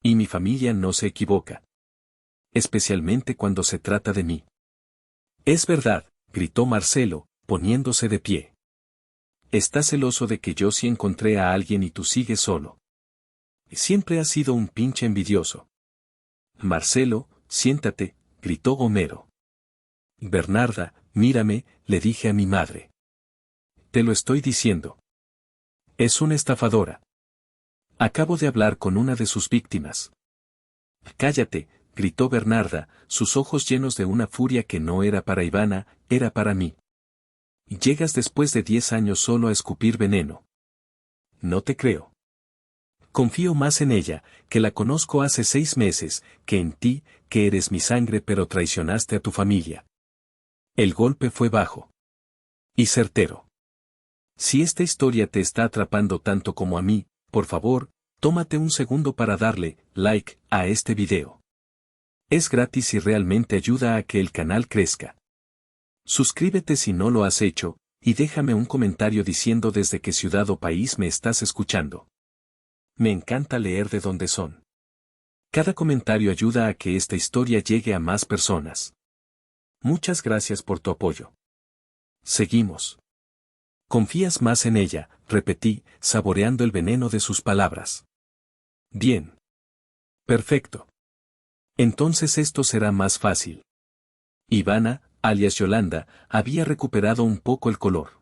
Y mi familia no se equivoca. Especialmente cuando se trata de mí. Es verdad, gritó Marcelo, poniéndose de pie. Estás celoso de que yo sí encontré a alguien y tú sigues solo. Siempre has sido un pinche envidioso. Marcelo, siéntate, gritó Homero. Bernarda, mírame, le dije a mi madre. Te lo estoy diciendo. Es una estafadora. Acabo de hablar con una de sus víctimas. Cállate, gritó Bernarda, sus ojos llenos de una furia que no era para Ivana, era para mí. Llegas después de 10 años solo a escupir veneno. No te creo. Confío más en ella, que la conozco hace 6 meses, que en ti, que eres mi sangre pero traicionaste a tu familia. El golpe fue bajo y certero. Si esta historia te está atrapando tanto como a mí, por favor, tómate un segundo para darle like a este video. Es gratis y realmente ayuda a que el canal crezca. Suscríbete si no lo has hecho, y déjame un comentario diciendo desde qué ciudad o país me estás escuchando. Me encanta leer de dónde son. Cada comentario ayuda a que esta historia llegue a más personas. Muchas gracias por tu apoyo. Seguimos. Confías más en ella, repetí, saboreando el veneno de sus palabras. Bien. Perfecto. Entonces esto será más fácil. Ivana, alias Yolanda, había recuperado un poco el color.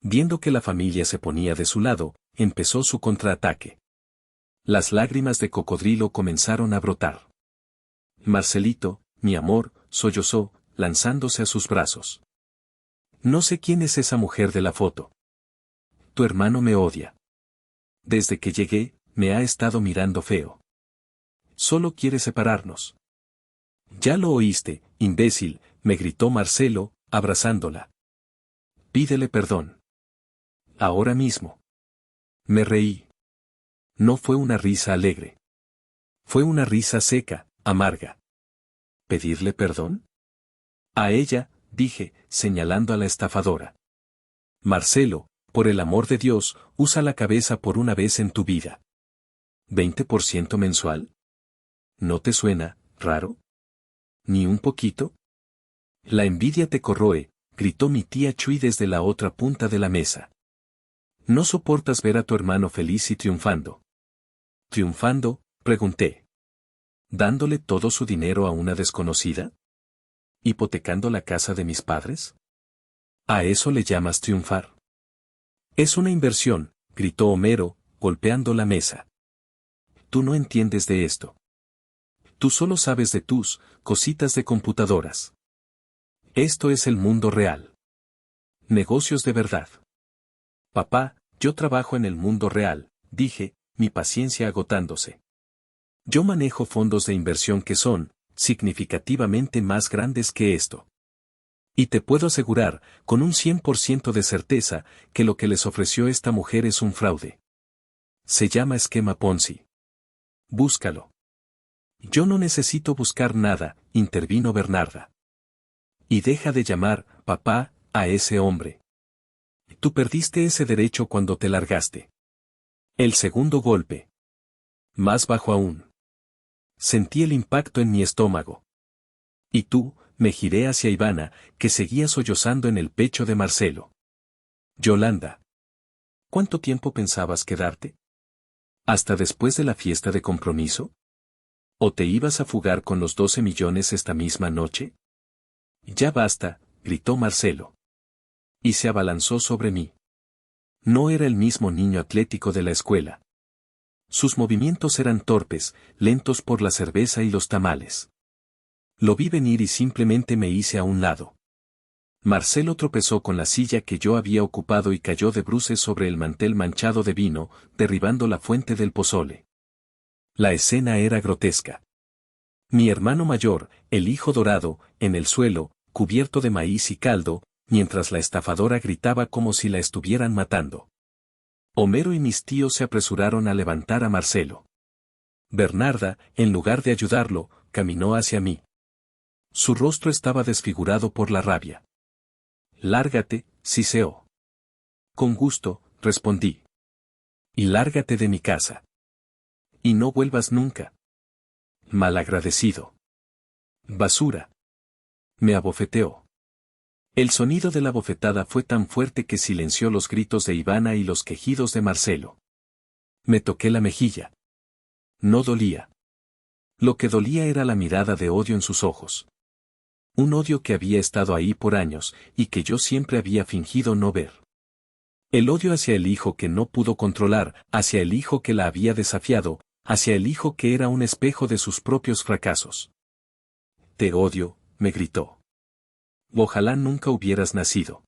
Viendo que la familia se ponía de su lado, empezó su contraataque. Las lágrimas de cocodrilo comenzaron a brotar. Marcelito, mi amor, sollozó, lanzándose a sus brazos. No sé quién es esa mujer de la foto. Tu hermano me odia. Desde que llegué, me ha estado mirando feo. Solo quiere separarnos. Ya lo oíste, imbécil, me gritó Marcelo, abrazándola. Pídele perdón. Ahora mismo. Me reí. No fue una risa alegre. Fue una risa seca, amarga. ¿Pedirle perdón? A ella, dije, señalando a la estafadora. Marcelo, por el amor de Dios, usa la cabeza por una vez en tu vida. ¿20% mensual? ¿No te suena raro? ¿Ni un poquito? La envidia te corroe, gritó mi tía Chuy desde la otra punta de la mesa. ¿No soportas ver a tu hermano feliz y triunfando? ¿Triunfando? Pregunté. ¿Dándole todo su dinero a una desconocida? ¿Hipotecando la casa de mis padres? ¿A eso le llamas triunfar? Es una inversión, gritó Homero, golpeando la mesa. Tú no entiendes de esto. Tú solo sabes de tus cositas de computadoras. Esto es el mundo real. Negocios de verdad. Papá, yo trabajo en el mundo real, dije, mi paciencia agotándose. Yo manejo fondos de inversión que son, significativamente más grandes que esto. Y te puedo asegurar, con un 100% de certeza, que lo que les ofreció esta mujer es un fraude. Se llama esquema Ponzi. Búscalo. Yo no necesito buscar nada, intervino Bernarda. Y deja de llamar, papá, a ese hombre. Tú perdiste ese derecho cuando te largaste. El segundo golpe. Más bajo aún. Sentí el impacto en mi estómago. Y tú, me giré hacia Ivana, que seguía sollozando en el pecho de Marcelo. Yolanda. ¿Cuánto tiempo pensabas quedarte? ¿Hasta después de la fiesta de compromiso? ¿O te ibas a fugar con los 12 millones esta misma noche? Ya basta, gritó Marcelo. Y se abalanzó sobre mí. No era el mismo niño atlético de la escuela. Sus movimientos eran torpes, lentos por la cerveza y los tamales. Lo vi venir y simplemente me hice a un lado. Marcelo tropezó con la silla que yo había ocupado y cayó de bruces sobre el mantel manchado de vino, derribando la fuente del pozole. La escena era grotesca. Mi hermano mayor, el hijo dorado, en el suelo, cubierto de maíz y caldo, mientras la estafadora gritaba como si la estuvieran matando. Homero y mis tíos se apresuraron a levantar a Marcelo. Bernarda, en lugar de ayudarlo, caminó hacia mí. Su rostro estaba desfigurado por la rabia. Lárgate, siseó. Con gusto, respondí. Y lárgate de mi casa. Y no vuelvas nunca. Malagradecido. Basura. Me abofeteó. El sonido de la bofetada fue tan fuerte que silenció los gritos de Ivana y los quejidos de Marcelo. Me toqué la mejilla. No dolía. Lo que dolía era la mirada de odio en sus ojos. Un odio que había estado ahí por años y que yo siempre había fingido no ver. El odio hacia el hijo que no pudo controlar, hacia el hijo que la había desafiado, hacia el hijo que era un espejo de sus propios fracasos. Te odio, me gritó. Ojalá nunca hubieras nacido.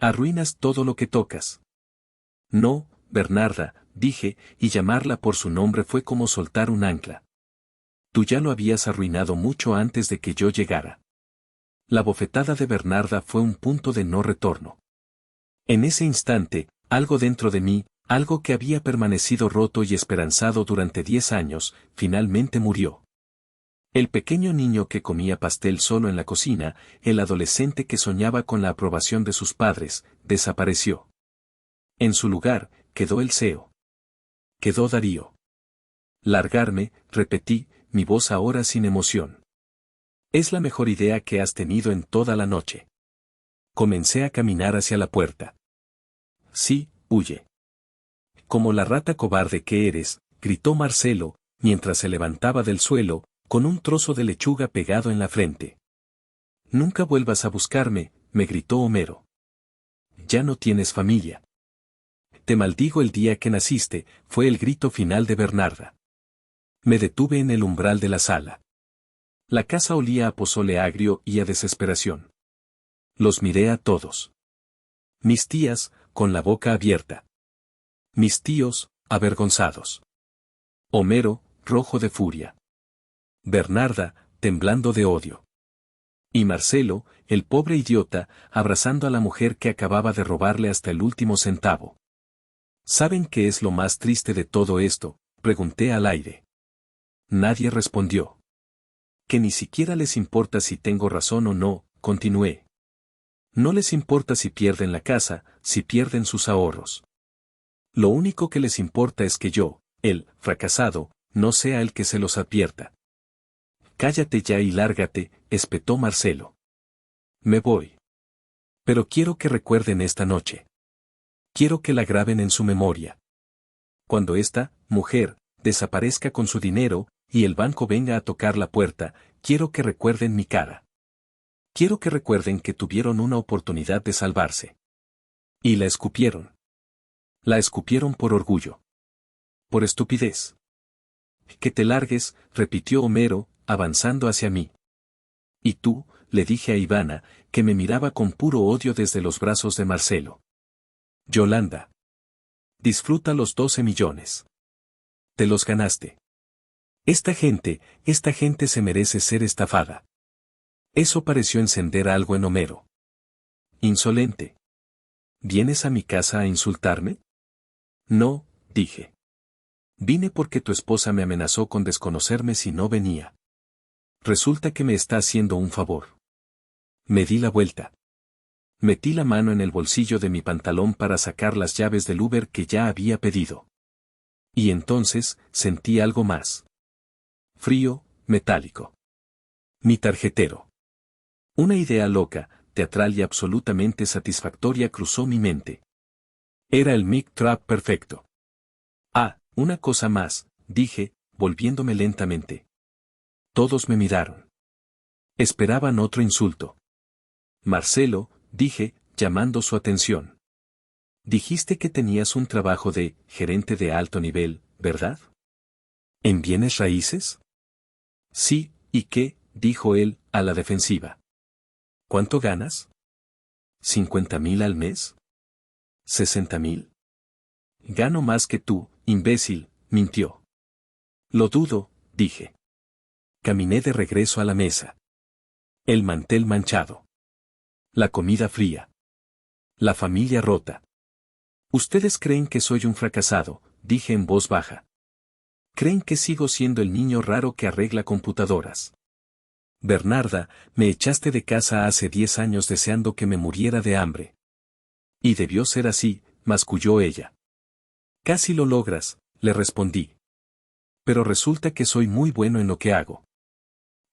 Arruinas todo lo que tocas. No, Bernarda, dije, y llamarla por su nombre fue como soltar un ancla. Tú ya lo habías arruinado mucho antes de que yo llegara. La bofetada de Bernarda fue un punto de no retorno. En ese instante, algo dentro de mí, algo que había permanecido roto y esperanzado durante 10 años, finalmente murió. El pequeño niño que comía pastel solo en la cocina, el adolescente que soñaba con la aprobación de sus padres, desapareció. En su lugar, quedó el CEO. Quedó Darío. Largarme, repetí, mi voz ahora sin emoción. Es la mejor idea que has tenido en toda la noche. Comencé a caminar hacia la puerta. Sí, huye. Como la rata cobarde que eres, gritó Marcelo, mientras se levantaba del suelo, con un trozo de lechuga pegado en la frente. Nunca vuelvas a buscarme, me gritó Homero. Ya no tienes familia. Te maldigo el día que naciste, fue el grito final de Bernarda. Me detuve en el umbral de la sala. La casa olía a pozole agrio y a desesperación. Los miré a todos. Mis tías, con la boca abierta. Mis tíos, avergonzados. Homero, rojo de furia. Bernarda, temblando de odio. Y Marcelo, el pobre idiota, abrazando a la mujer que acababa de robarle hasta el último centavo. ¿Saben qué es lo más triste de todo esto?, pregunté al aire. Nadie respondió. Que ni siquiera les importa si tengo razón o no, continué. No les importa si pierden la casa, si pierden sus ahorros. Lo único que les importa es que yo, el fracasado, no sea el que se los advierta. Cállate ya y lárgate, espetó Marcelo. Me voy. Pero quiero que recuerden esta noche. Quiero que la graben en su memoria. Cuando esta mujer desaparezca con su dinero, y el banco venga a tocar la puerta, quiero que recuerden mi cara. Quiero que recuerden que tuvieron una oportunidad de salvarse. Y la escupieron. La escupieron por orgullo. Por estupidez. Que te largues, repitió Homero, avanzando hacia mí. Y tú, le dije a Ivana, que me miraba con puro odio desde los brazos de Marcelo. Yolanda. Disfruta los 12 millones. Te los ganaste. Esta gente se merece ser estafada. Eso pareció encender algo en Homero. Insolente. ¿Vienes a mi casa a insultarme? No, dije. Vine porque tu esposa me amenazó con desconocerme si no venía. Resulta que me está haciendo un favor. Me di la vuelta. Metí la mano en el bolsillo de mi pantalón para sacar las llaves del Uber que ya había pedido. Y entonces, sentí algo más. Frío, metálico. Mi tarjetero. Una idea loca, teatral y absolutamente satisfactoria cruzó mi mente. Era el mic trap perfecto. Ah, una cosa más, dije, volviéndome lentamente. Todos me miraron. Esperaban otro insulto. Marcelo, dije, llamando su atención. Dijiste que tenías un trabajo de gerente de alto nivel, ¿verdad? ¿En bienes raíces? Sí, ¿y qué?, dijo él, a la defensiva. ¿Cuánto ganas? ¿50.000 al mes? ¿60.000? Gano más que tú, imbécil, mintió. Lo dudo, dije. Caminé de regreso a la mesa. El mantel manchado. La comida fría. La familia rota. Ustedes creen que soy un fracasado, dije en voz baja. Creen que sigo siendo el niño raro que arregla computadoras. Bernarda, me echaste de casa hace 10 años deseando que me muriera de hambre. Y debió ser así, masculló ella. Casi lo logras, le respondí. Pero resulta que soy muy bueno en lo que hago.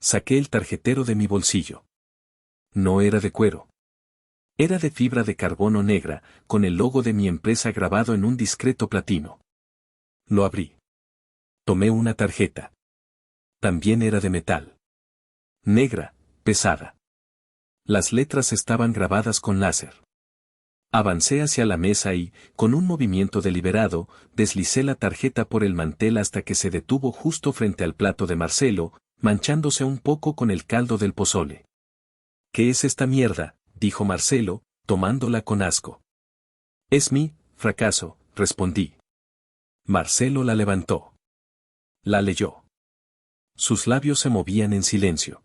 Saqué el tarjetero de mi bolsillo. No era de cuero. Era de fibra de carbono negra, con el logo de mi empresa grabado en un discreto platino. Lo abrí. Tomé una tarjeta. También era de metal. Negra, pesada. Las letras estaban grabadas con láser. Avancé hacia la mesa y, con un movimiento deliberado, deslicé la tarjeta por el mantel hasta que se detuvo justo frente al plato de Marcelo, manchándose un poco con el caldo del pozole. ¿Qué es esta mierda?, dijo Marcelo, tomándola con asco. Es mi fracaso, respondí. Marcelo la levantó. La leyó. Sus labios se movían en silencio.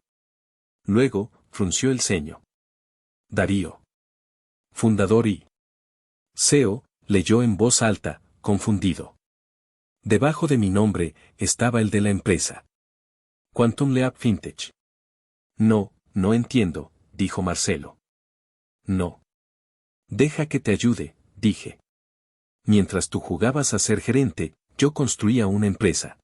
Luego, frunció el ceño. Darío. Fundador y CEO, leyó en voz alta, confundido. Debajo de mi nombre, estaba el de la empresa. Quantum Leap Fintech. No, no entiendo, dijo Marcelo. No. Deja que te ayude, dije. Mientras tú jugabas a ser gerente, yo construía una empresa.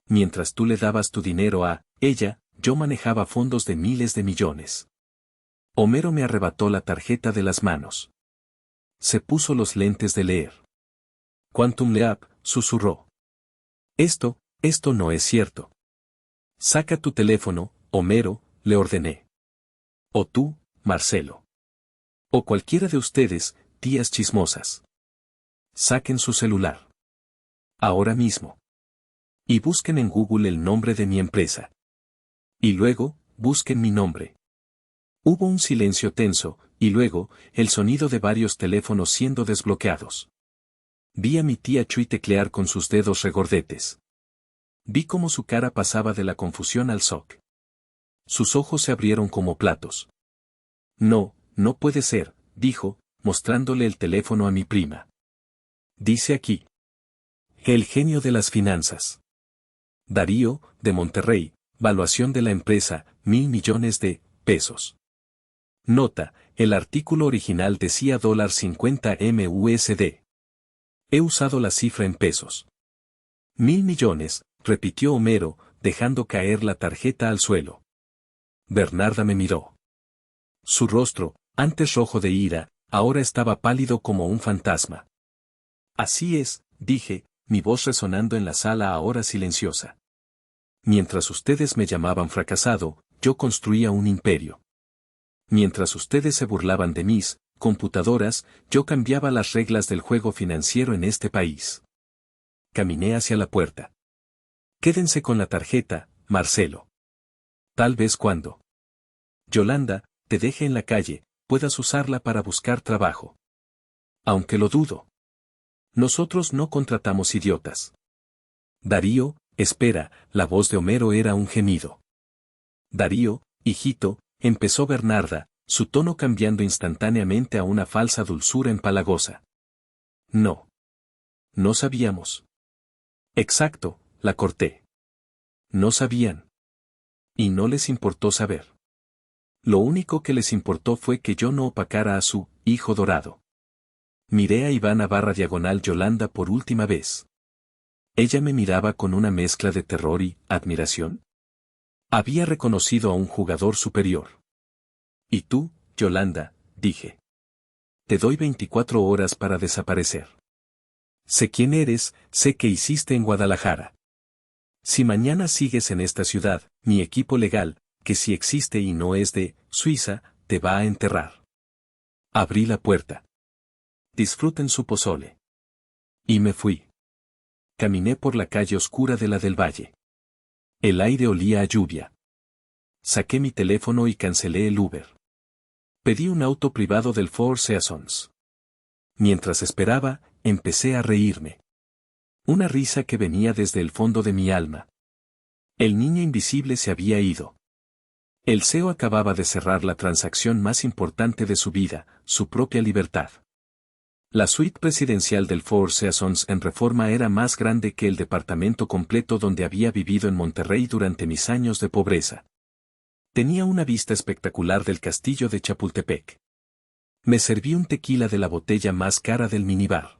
Mientras tú le dabas tu dinero a ella, yo manejaba fondos de miles de millones. Homero me arrebató la tarjeta de las manos. Se puso los lentes de leer. Quantum Leap, susurró. Esto no es cierto. Saca tu teléfono, Homero, le ordené. O tú, Marcelo. O cualquiera de ustedes, tías chismosas. Saquen su celular. Ahora mismo. Y busquen en Google el nombre de mi empresa. Y luego, busquen mi nombre. Hubo un silencio tenso, y luego, el sonido de varios teléfonos siendo desbloqueados. Vi a mi tía Chui teclear con sus dedos regordetes. Vi cómo su cara pasaba de la confusión al shock. Sus ojos se abrieron como platos. No, no puede ser, dijo, mostrándole el teléfono a mi prima. Dice aquí. El genio de las finanzas. Darío, de Monterrey, valuación de la empresa, $1,000 millones de pesos. Nota, el artículo original decía $50 MUSD. He usado la cifra en pesos. 1,000 millones, repitió Homero, dejando caer la tarjeta al suelo. Bernarda me miró. Su rostro, antes rojo de ira, ahora estaba pálido como un fantasma. Así es, dije, mi voz resonando en la sala ahora silenciosa. Mientras ustedes me llamaban fracasado, yo construía un imperio. Mientras ustedes se burlaban de mis computadoras, yo cambiaba las reglas del juego financiero en este país. Caminé hacia la puerta. Quédense con la tarjeta, Marcelo. Tal vez cuando Yolanda te deje en la calle, puedas usarla para buscar trabajo. Aunque lo dudo. Nosotros no contratamos idiotas. Darío, espera, la voz de Homero era un gemido. Darío, hijito, empezó Bernarda, su tono cambiando instantáneamente a una falsa dulzura empalagosa. No. No sabíamos. Exacto, la corté. No sabían. Y no les importó saber. Lo único que les importó fue que yo no opacara a su hijo dorado. Miré a Ivana / Yolanda por última vez. Ella me miraba con una mezcla de terror y admiración. Había reconocido a un jugador superior. Y tú, Yolanda, dije. Te doy 24 horas para desaparecer. Sé quién eres, sé qué hiciste en Guadalajara. Si mañana sigues en esta ciudad, mi equipo legal, que si existe y no es de Suiza, te va a enterrar. Abrí la puerta. Disfruten su pozole. Y me fui. Caminé por la calle oscura de la del Valle. El aire olía a lluvia. Saqué mi teléfono y cancelé el Uber. Pedí un auto privado del Four Seasons. Mientras esperaba, empecé a reírme. Una risa que venía desde el fondo de mi alma. El niño invisible se había ido. El CEO acababa de cerrar la transacción más importante de su vida, su propia libertad. La suite presidencial del Four Seasons en Reforma era más grande que el departamento completo donde había vivido en Monterrey durante mis años de pobreza. Tenía una vista espectacular del castillo de Chapultepec. Me serví un tequila de la botella más cara del minibar.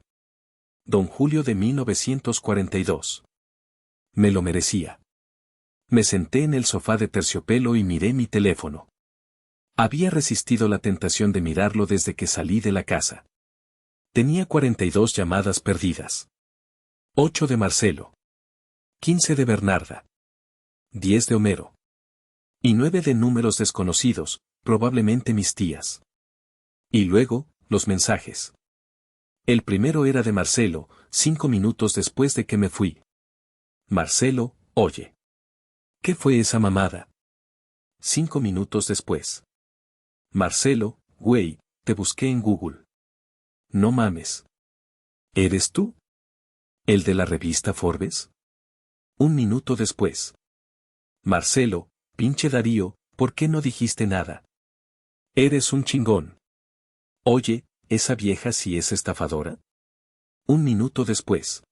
Don Julio de 1942. Me lo merecía. Me senté en el sofá de terciopelo y miré mi teléfono. Había resistido la tentación de mirarlo desde que salí de la casa. Tenía 42 llamadas perdidas. 8 de Marcelo. 15 de Bernarda. 10 de Homero. Y 9 de números desconocidos, probablemente mis tías. Y luego, los mensajes. El primero era de Marcelo, 5 minutos después de que me fui. Marcelo, oye. ¿Qué fue esa mamada? 5 minutos después. Marcelo, güey, te busqué en Google. No mames. ¿Eres tú? ¿El de la revista Forbes? 1 minuto después. Marcelo, pinche Darío, ¿Por qué no dijiste nada? Eres un chingón. Oye, ¿esa vieja sí es estafadora? Un minuto después.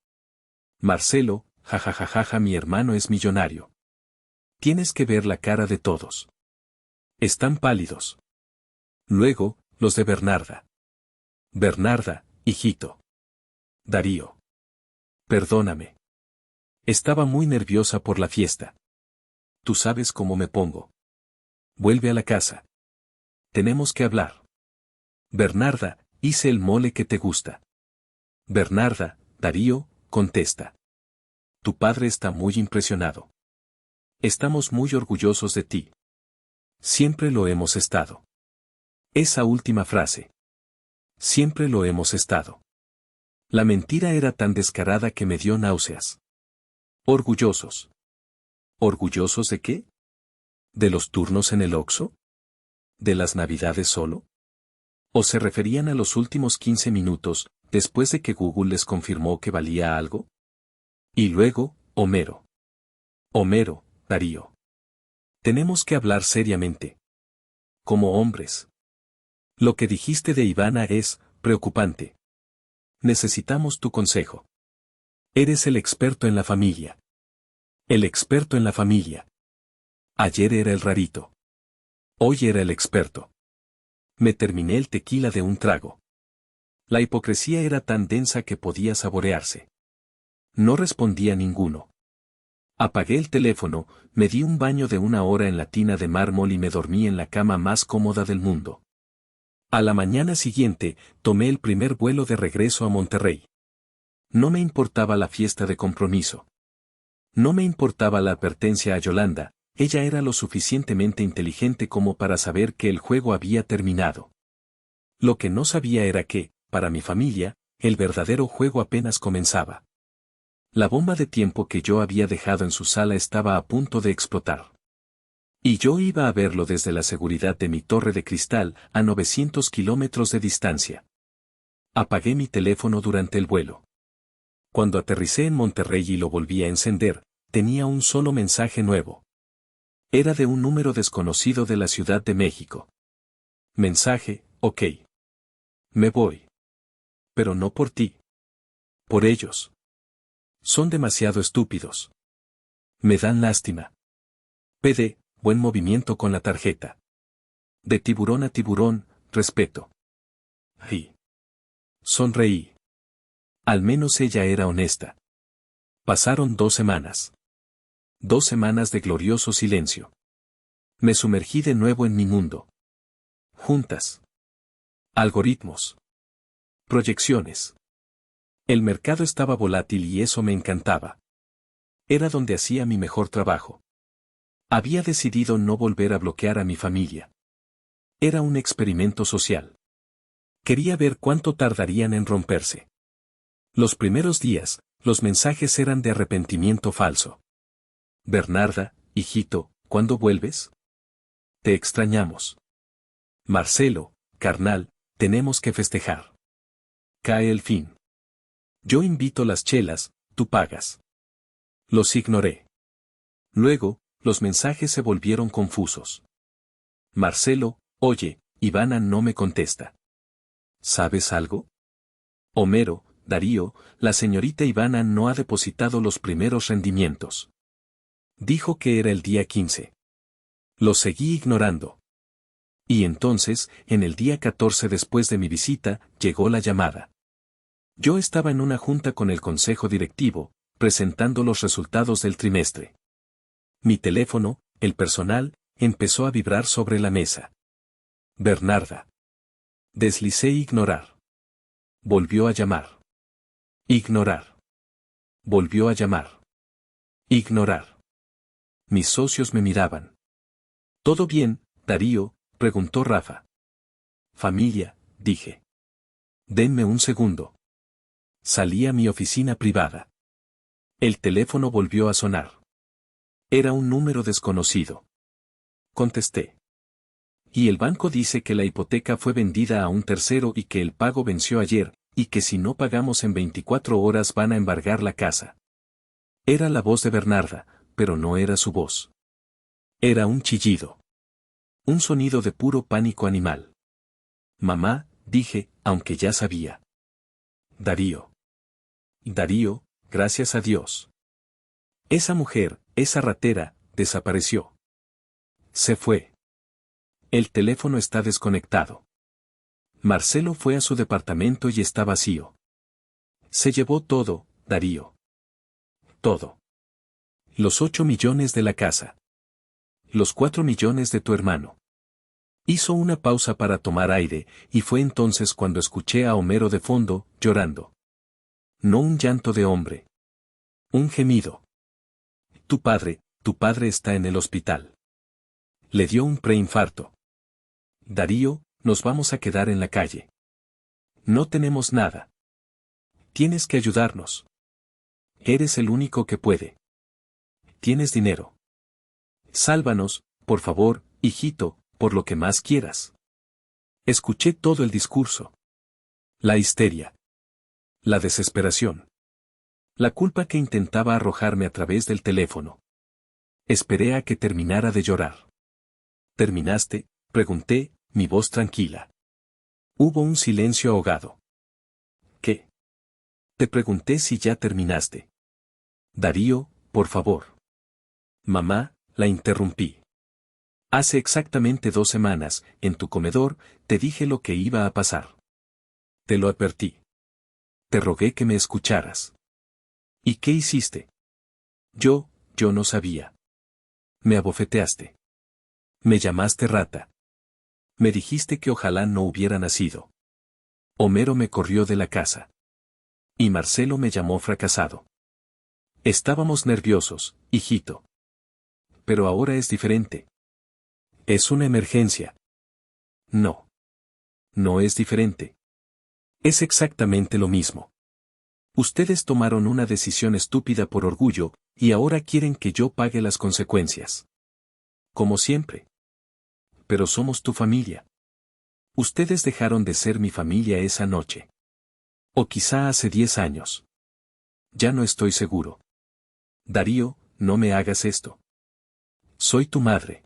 Marcelo, jajajajaja, mi hermano es millonario. Tienes que ver la cara de todos. Están pálidos. Luego, los de Bernarda. Bernarda, hijito. Darío. Perdóname. Estaba muy nerviosa por la fiesta. Tú sabes cómo me pongo. Vuelve a la casa. Tenemos que hablar. Bernarda, hice el mole que te gusta. Bernarda, Darío, contesta. Tu padre está muy impresionado. Estamos muy orgullosos de ti. Siempre lo hemos estado. Esa última frase. Siempre lo hemos estado. La mentira era tan descarada que me dio náuseas. Orgullosos. ¿Orgullosos de qué? ¿De los turnos en el Oxxo? ¿De las Navidades solo? ¿O se referían a los últimos 15 minutos, después de que Google les confirmó que valía algo? Y luego, Homero. Homero, Darío. Tenemos que hablar seriamente. Como hombres. Lo que dijiste de Ivana es preocupante. Necesitamos tu consejo. Eres el experto en la familia. El experto en la familia. Ayer era el rarito. Hoy era el experto. Me terminé el tequila de un trago. La hipocresía era tan densa que podía saborearse. No respondía ninguno. Apagué el teléfono, me di un baño de 1 hora en la tina de mármol y me dormí en la cama más cómoda del mundo. A la mañana siguiente, tomé el primer vuelo de regreso a Monterrey. No me importaba la fiesta de compromiso. No me importaba la advertencia a Yolanda, ella era lo suficientemente inteligente como para saber que el juego había terminado. Lo que no sabía era que, para mi familia, el verdadero juego apenas comenzaba. La bomba de tiempo que yo había dejado en su sala estaba a punto de explotar. Y yo iba a verlo desde la seguridad de mi torre de cristal, a 900 kilómetros de distancia. Apagué mi teléfono durante el vuelo. Cuando aterricé en Monterrey y lo volví a encender, tenía un solo mensaje nuevo. Era de un número desconocido de la Ciudad de México. Mensaje, ok. Me voy. Pero no por ti. Por ellos. Son demasiado estúpidos. Me dan lástima. PD, buen movimiento con la tarjeta. De tiburón a tiburón, respeto. Sí. Sonreí. Al menos ella era honesta. Pasaron 2 semanas. 2 semanas de glorioso silencio. Me sumergí de nuevo en mi mundo. Juntas. Algoritmos. Proyecciones. El mercado estaba volátil y eso me encantaba. Era donde hacía mi mejor trabajo. Había decidido no volver a bloquear a mi familia. Era un experimento social. Quería ver cuánto tardarían en romperse. Los primeros días, los mensajes eran de arrepentimiento falso. Bernarda, hijito, ¿cuándo vuelves? Te extrañamos. Marcelo, carnal, tenemos que festejar. Cae el fin. Yo invito las chelas, tú pagas. Los ignoré. Luego, los mensajes se volvieron confusos. Marcelo, oye, Ivana no me contesta. ¿Sabes algo? Homero, Darío, la señorita Ivana no ha depositado los primeros rendimientos. Dijo que era el día 15. Lo seguí ignorando. Y entonces, en el día 14 después de mi visita, llegó la llamada. Yo estaba en una junta con el consejo directivo, presentando los resultados del trimestre. Mi teléfono, el personal, empezó a vibrar sobre la mesa. Bernarda. Deslicé ignorar. Volvió a llamar. Ignorar. Volvió a llamar. Ignorar. Mis socios me miraban. ¿Todo bien, Darío?, preguntó Rafa. Familia, dije. Denme un segundo. Salí a mi oficina privada. El teléfono volvió a sonar. Era un número desconocido. Contesté. Y el banco dice que la hipoteca fue vendida a un tercero y que el pago venció ayer, y que si no pagamos en 24 horas van a embargar la casa. Era la voz de Bernarda, pero no era su voz. Era un chillido. Un sonido de puro pánico animal. Mamá, dije, aunque ya sabía. Darío. Darío, gracias a Dios. Esa mujer, esa ratera, desapareció. Se fue. El teléfono está desconectado. Marcelo fue a su departamento y está vacío. Se llevó todo, Darío. Todo. Los 8 millones de la casa. Los 4 millones de tu hermano. Hizo una pausa para tomar aire, y fue entonces cuando escuché a Homero de fondo, llorando. No un llanto de hombre. Un gemido. Tu padre está en el hospital. Le dio un preinfarto. Darío, nos vamos a quedar en la calle. No tenemos nada. Tienes que ayudarnos. Eres el único que puede. Tienes dinero. Sálvanos, por favor, hijito, por lo que más quieras. Escuché todo el discurso. La histeria. La desesperación. La culpa que intentaba arrojarme a través del teléfono. Esperé a que terminara de llorar. ¿Terminaste?, pregunté, mi voz tranquila. Hubo un silencio ahogado. ¿Qué? Te pregunté si ya terminaste. Darío, por favor. Mamá, la interrumpí. Hace exactamente 2 semanas, en tu comedor, te dije lo que iba a pasar. Te lo advertí. Te rogué que me escucharas. ¿Y qué hiciste? Yo no sabía. Me abofeteaste. Me llamaste rata. Me dijiste que ojalá no hubiera nacido. Homero me corrió de la casa. Y Marcelo me llamó fracasado. Estábamos nerviosos, hijito. Pero ahora es diferente. Es una emergencia. No. No es diferente. Es exactamente lo mismo. Ustedes tomaron una decisión estúpida por orgullo, y ahora quieren que yo pague las consecuencias. Como siempre. Pero somos tu familia. Ustedes dejaron de ser mi familia esa noche. O quizá hace 10 años. Ya no estoy seguro. Darío, no me hagas esto. Soy tu madre.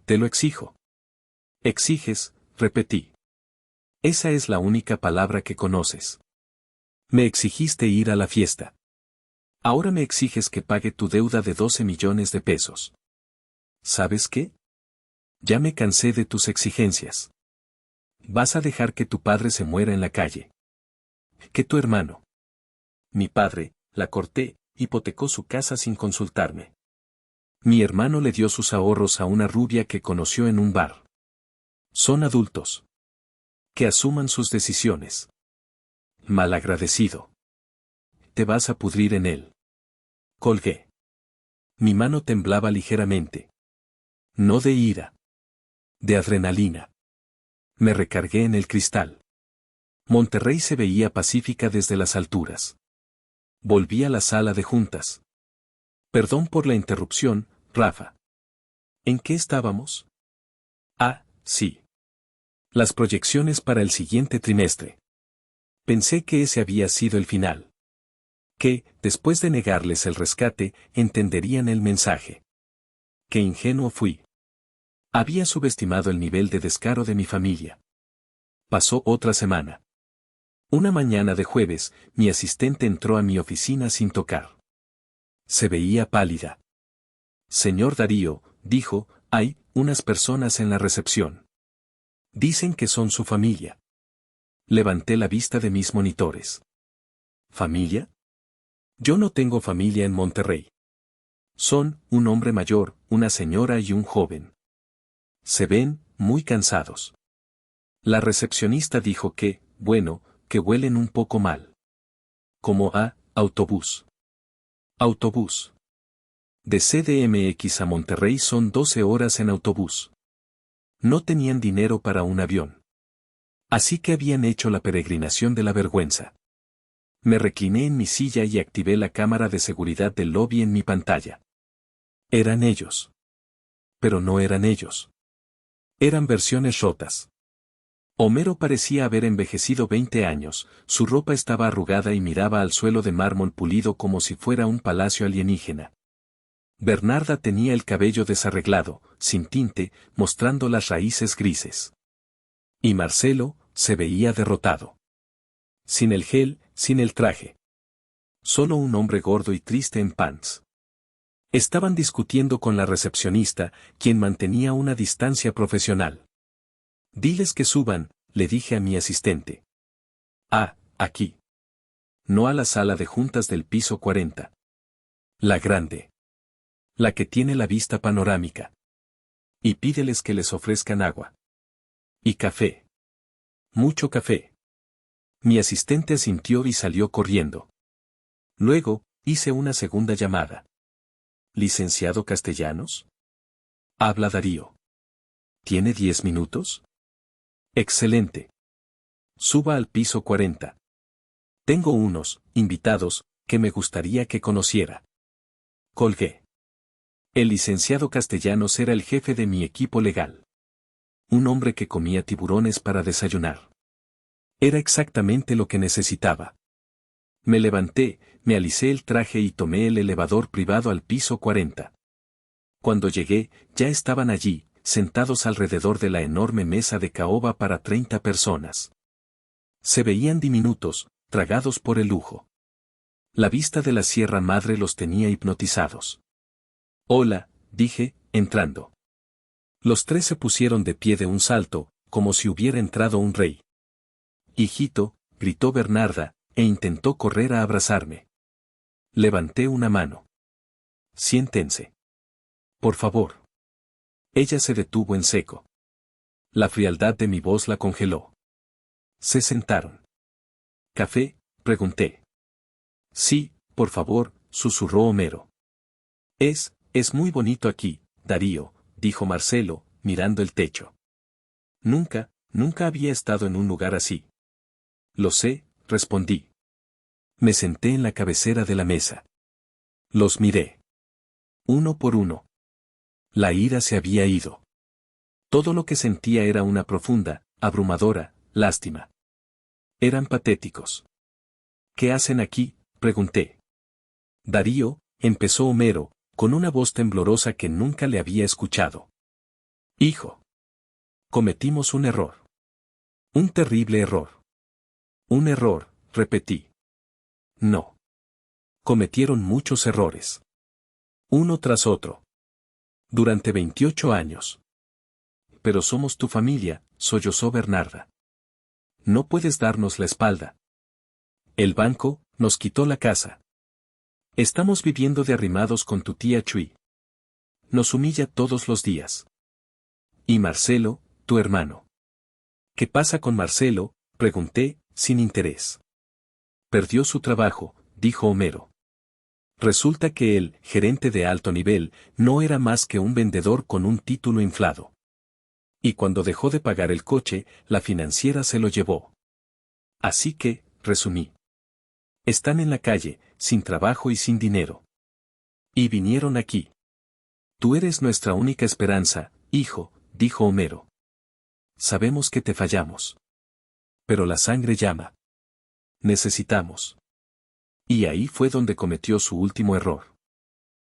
Te lo exijo. Exiges, repetí. Esa es la única palabra que conoces. Me exigiste ir a la fiesta. Ahora me exiges que pague tu deuda de 12 millones de pesos. ¿Sabes qué? Ya me cansé de tus exigencias. Vas a dejar que tu padre se muera en la calle. Que tu hermano. Mi padre, la corté, hipotecó su casa sin consultarme. Mi hermano le dio sus ahorros a una rubia que conoció en un bar. Son adultos. Que asuman sus decisiones. Malagradecido. Te vas a pudrir en él. Colgué. Mi mano temblaba ligeramente. No de ira. De adrenalina. Me recargué en el cristal. Monterrey se veía pacífica desde las alturas. Volví a la sala de juntas. Perdón por la interrupción, Rafa. ¿En qué estábamos? Ah, sí. Las proyecciones para el siguiente trimestre. Pensé que ese había sido el final. Que, después de negarles el rescate, entenderían el mensaje. Qué ingenuo fui. Había subestimado el nivel de descaro de mi familia. Pasó otra semana. Una mañana de jueves, mi asistente entró a mi oficina sin tocar. Se veía pálida. Señor Darío, dijo, hay unas personas en la recepción. Dicen que son su familia. Levanté la vista de mis monitores. ¿Familia? Yo no tengo familia en Monterrey. Son un hombre mayor, una señora y un joven. Se ven muy cansados. La recepcionista dijo que, bueno, que huelen un poco mal. Como a autobús. Autobús. De CDMX a Monterrey son 12 horas en autobús. No tenían dinero para un avión. Así que habían hecho la peregrinación de la vergüenza. Me recliné en mi silla y activé la cámara de seguridad del lobby en mi pantalla. Eran ellos. Pero no eran ellos. Eran versiones rotas. Homero parecía haber envejecido 20 años, su ropa estaba arrugada y miraba al suelo de mármol pulido como si fuera un palacio alienígena. Bernarda tenía el cabello desarreglado, sin tinte, mostrando las raíces grises. Y Marcelo se veía derrotado. Sin el gel, sin el traje. Solo un hombre gordo y triste en pants. Estaban discutiendo con la recepcionista, quien mantenía una distancia profesional. Diles que suban, le dije a mi asistente. Ah, aquí. No a la sala de juntas del piso 40. La grande. La que tiene la vista panorámica. Y pídeles que les ofrezcan agua. Y café. Mucho café. Mi asistente asintió y salió corriendo. Luego, hice una segunda llamada. ¿Licenciado Castellanos? Habla Darío. ¿Tiene 10 minutos? Excelente. Suba al piso 40. Tengo unos invitados que me gustaría que conociera. Colgué. El licenciado Castellanos era el jefe de mi equipo legal. Un hombre que comía tiburones para desayunar. Era exactamente lo que necesitaba. Me levanté, me alicé el traje y tomé el elevador privado al piso 40. Cuando llegué, ya estaban allí, sentados alrededor de la enorme mesa de caoba para 30 personas. Se veían diminutos, tragados por el lujo. La vista de la Sierra Madre los tenía hipnotizados. Hola, dije, entrando. Los tres se pusieron de pie de un salto, como si hubiera entrado un rey. Hijito, gritó Bernarda, e intentó correr a abrazarme. Levanté una mano. Siéntense. Por favor. Ella se detuvo en seco. La frialdad de mi voz la congeló. Se sentaron. ¿Café?, pregunté. Sí, por favor, susurró Homero. Es muy bonito aquí, Darío, dijo Marcelo, mirando el techo. Nunca había estado en un lugar así. Lo sé, respondí. Me senté en la cabecera de la mesa. Los miré. Uno por uno. La ira se había ido. Todo lo que sentía era una profunda, abrumadora, lástima. Eran patéticos. ¿Qué hacen aquí?, pregunté. Darío, empezó Homero, con una voz temblorosa que nunca le había escuchado. Hijo. Cometimos un error. Un terrible error. Un error, repetí. No. Cometieron muchos errores. Uno tras otro. Durante 28 años. Pero somos tu familia, sollozó Bernarda. No puedes darnos la espalda. El banco nos quitó la casa. Estamos viviendo de arrimados con tu tía Chui. Nos humilla todos los días. Y Marcelo, tu hermano. ¿Qué pasa con Marcelo?, pregunté, sin interés. Perdió su trabajo, dijo Homero. Resulta que el gerente de alto nivel no era más que un vendedor con un título inflado. Y cuando dejó de pagar el coche, la financiera se lo llevó. Así que, resumí. Están en la calle, sin trabajo y sin dinero. Y vinieron aquí. Tú eres nuestra única esperanza, hijo, dijo Homero. Sabemos que te fallamos. Pero la sangre llama. Necesitamos. Y ahí fue donde cometió su último error.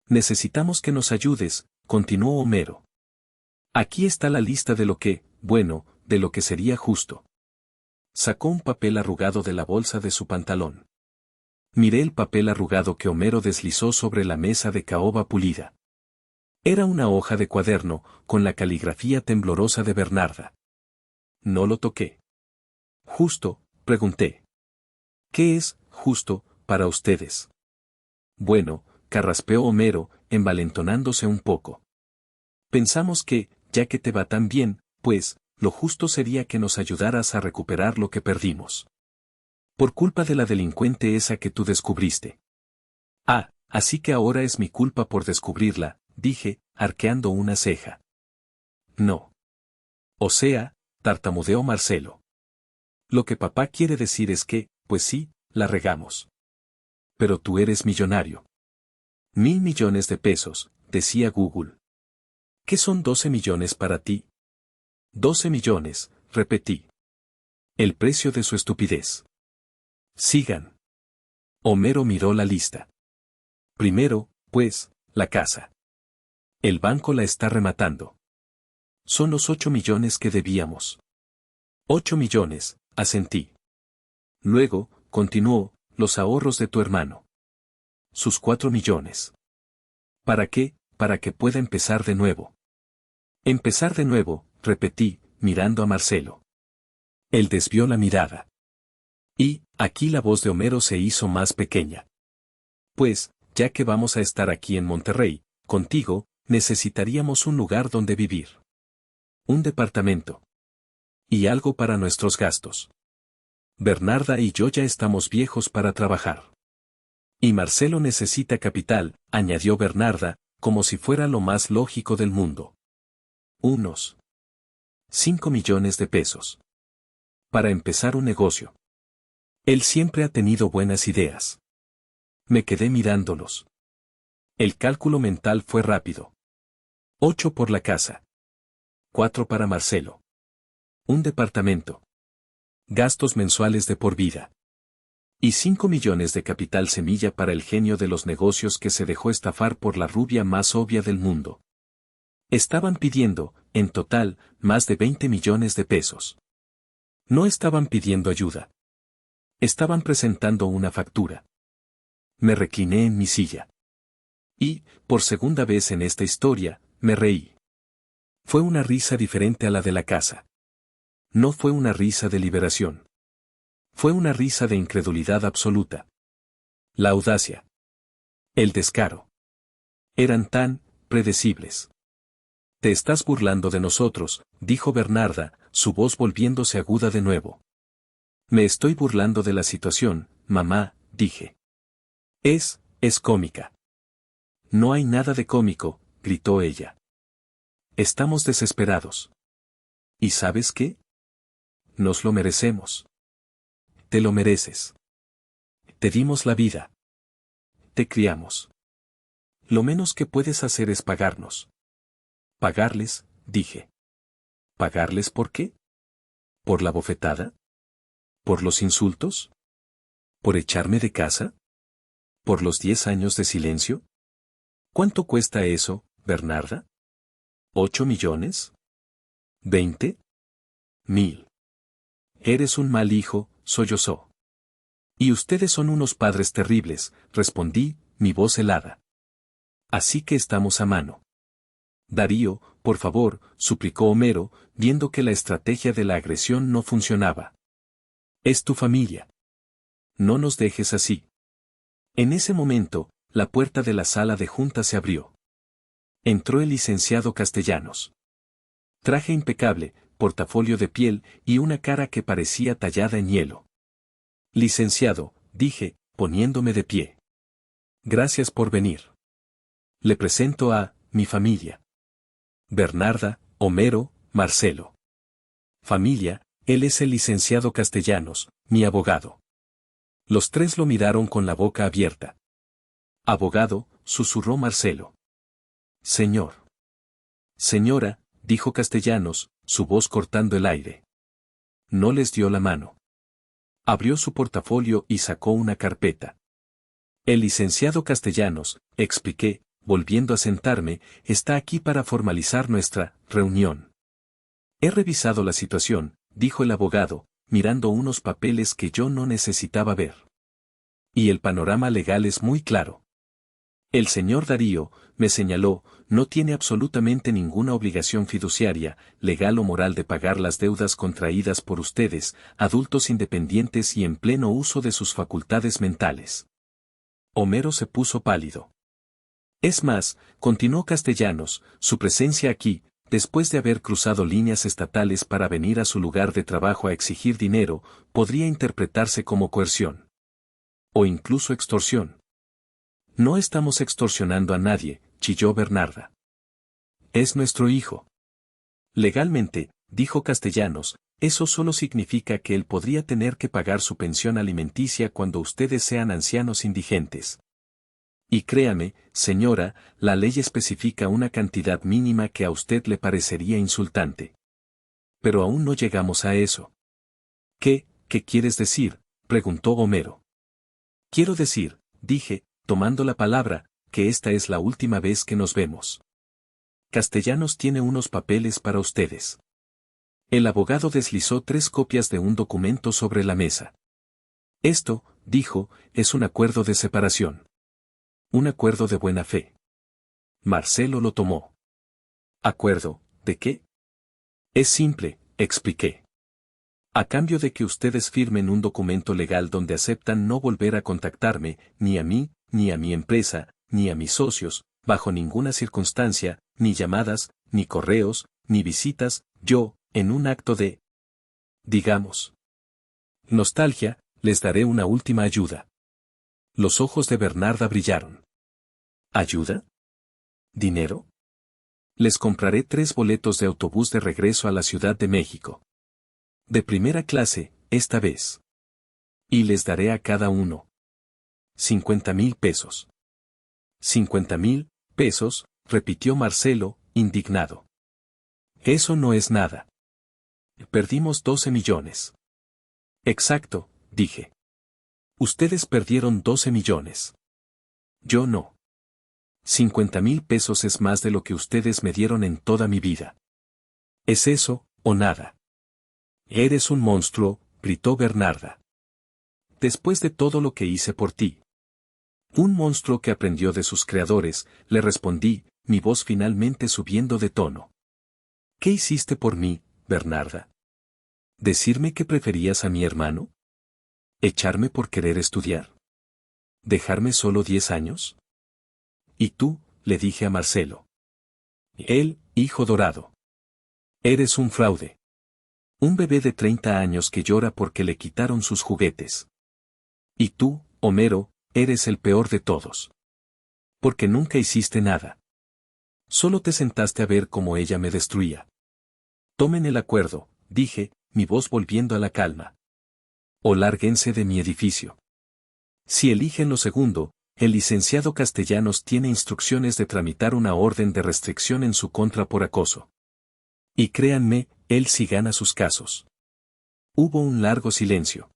Necesitamos que nos ayudes, continuó Homero. Aquí está la lista de lo que, bueno, de lo que sería justo. Sacó un papel arrugado de la bolsa de su pantalón. Miré el papel arrugado que Homero deslizó sobre la mesa de caoba pulida. Era una hoja de cuaderno, con la caligrafía temblorosa de Bernarda. No lo toqué. Justo, pregunté. ¿Qué es justo para ustedes? Bueno, carraspeó Homero, envalentonándose un poco. Pensamos que, ya que te va tan bien, pues, lo justo sería que nos ayudaras a recuperar lo que perdimos. Por culpa de la delincuente esa que tú descubriste. Ah, así que ahora es mi culpa por descubrirla, dije, arqueando una ceja. No. O sea, tartamudeó Marcelo. Lo que papá quiere decir es que, pues sí, la regamos. Pero tú eres millonario. 1.000 millones de pesos, decía Google. ¿Qué son 12 millones para ti? 12 millones, repetí. El precio de su estupidez. Sigan. Homero miró la lista. Primero, pues, la casa. El banco la está rematando. Son los 8 millones que debíamos. 8 millones, asentí. Luego, continuó, los ahorros de tu hermano. Sus 4 millones. ¿Para qué? Para que pueda empezar de nuevo. Empezar de nuevo, repetí, mirando a Marcelo. Él desvió la mirada. Y, aquí la voz de Homero se hizo más pequeña. Pues, ya que vamos a estar aquí en Monterrey, contigo, necesitaríamos un lugar donde vivir. Un departamento. Y algo para nuestros gastos. Bernarda y yo ya estamos viejos para trabajar. Y Marcelo necesita capital, añadió Bernarda, como si fuera lo más lógico del mundo. Unos 5 millones de pesos. Para empezar un negocio. Él siempre ha tenido buenas ideas. Me quedé mirándolos. El cálculo mental fue rápido. 8 por la casa. 4 para Marcelo. Un departamento. Gastos mensuales de por vida. Y 5 millones de capital semilla para el genio de los negocios que se dejó estafar por la rubia más obvia del mundo. Estaban pidiendo, en total, más de 20 millones de pesos. No estaban pidiendo ayuda. Estaban presentando una factura. Me recliné en mi silla. Y, por segunda vez en esta historia, me reí. Fue una risa diferente a la de la casa. No fue una risa de liberación. Fue una risa de incredulidad absoluta. La audacia. El descaro. Eran tan predecibles. Te estás burlando de nosotros, dijo Bernarda, su voz volviéndose aguda de nuevo. Me estoy burlando de la situación, mamá, dije. Es cómica. No hay nada de cómico, gritó ella. Estamos desesperados. ¿Y sabes qué? Nos lo merecemos. Te lo mereces. Te dimos la vida. Te criamos. Lo menos que puedes hacer es pagarnos. Pagarles, dije. ¿Pagarles por qué? ¿Por la bofetada? ¿Por los insultos? ¿Por echarme de casa? ¿Por los 10 años de silencio? ¿Cuánto cuesta eso, Bernarda? ¿8 millones? ¿20? 1000. Eres un mal hijo, sollozó. Y ustedes son unos padres terribles, respondí, mi voz helada. Así que estamos a mano. Darío, por favor, suplicó Homero, viendo que la estrategia de la agresión no funcionaba. Es tu familia. No nos dejes así. En ese momento, la puerta de la sala de junta se abrió. Entró el licenciado Castellanos. Traje impecable, portafolio de piel y una cara que parecía tallada en hielo. Licenciado, dije, poniéndome de pie. Gracias por venir. Le presento a mi familia. Bernarda, Homero, Marcelo. Familia, él es el licenciado Castellanos, mi abogado. Los tres lo miraron con la boca abierta. Abogado, susurró Marcelo. Señor. Señora, dijo Castellanos, su voz cortando el aire. No les dio la mano. Abrió su portafolio y sacó una carpeta. El licenciado Castellanos, expliqué, volviendo a sentarme, está aquí para formalizar nuestra reunión. He revisado la situación, dijo el abogado, mirando unos papeles que yo no necesitaba ver. Y el panorama legal es muy claro. El señor Darío, me señaló, no tiene absolutamente ninguna obligación fiduciaria, legal o moral de pagar las deudas contraídas por ustedes, adultos independientes y en pleno uso de sus facultades mentales. Homero se puso pálido. Es más, continuó Castellanos, su presencia aquí, después de haber cruzado líneas estatales para venir a su lugar de trabajo a exigir dinero, podría interpretarse como coerción. O incluso extorsión. No estamos extorsionando a nadie, chilló Bernarda. Es nuestro hijo. Legalmente, dijo Castellanos, eso solo significa que él podría tener que pagar su pensión alimenticia cuando ustedes sean ancianos indigentes. Y créame, señora, la ley especifica una cantidad mínima que a usted le parecería insultante. Pero aún no llegamos a eso. ¿Qué quieres decir?, preguntó Homero. Quiero decir, dije, tomando la palabra, que esta es la última vez que nos vemos. Castellanos tiene unos papeles para ustedes. El abogado deslizó 3 copias de un documento sobre la mesa. Esto, dijo, es un acuerdo de separación. Un acuerdo de buena fe. Marcelo lo tomó. ¿Acuerdo, de qué? Es simple, expliqué. A cambio de que ustedes firmen un documento legal donde aceptan no volver a contactarme, ni a mí, ni a mi empresa, ni a mis socios, bajo ninguna circunstancia, ni llamadas, ni correos, ni visitas, yo, en un acto de, digamos, nostalgia, les daré una última ayuda. Los ojos de Bernarda brillaron. ¿Ayuda? ¿Dinero? Les compraré 3 boletos de autobús de regreso a la Ciudad de México. De primera clase, esta vez. Y les daré a cada uno 50,000 pesos. 50,000 pesos, repitió Marcelo, indignado. Eso no es nada. Perdimos 12 millones. Exacto, dije. Ustedes perdieron 12 millones. Yo no. 50,000 pesos es más de lo que ustedes me dieron en toda mi vida. ¿Es eso, o nada? Eres un monstruo, gritó Bernarda. Después de todo lo que hice por ti. Un monstruo que aprendió de sus creadores, le respondí, mi voz finalmente subiendo de tono. ¿Qué hiciste por mí, Bernarda? ¿Decirme que preferías a mi hermano? ¿Echarme por querer estudiar? ¿Dejarme solo 10 años? Y tú, le dije a Marcelo. Él, hijo dorado. Eres un fraude. Un bebé de 30 años que llora porque le quitaron sus juguetes. Y tú, Homero, eres el peor de todos. Porque nunca hiciste nada. Solo te sentaste a ver cómo ella me destruía. Tomen el acuerdo, dije, mi voz volviendo a la calma. O lárguense de mi edificio. Si eligen lo segundo, el licenciado Castellanos tiene instrucciones de tramitar una orden de restricción en su contra por acoso. Y créanme, él sí gana sus casos. Hubo un largo silencio.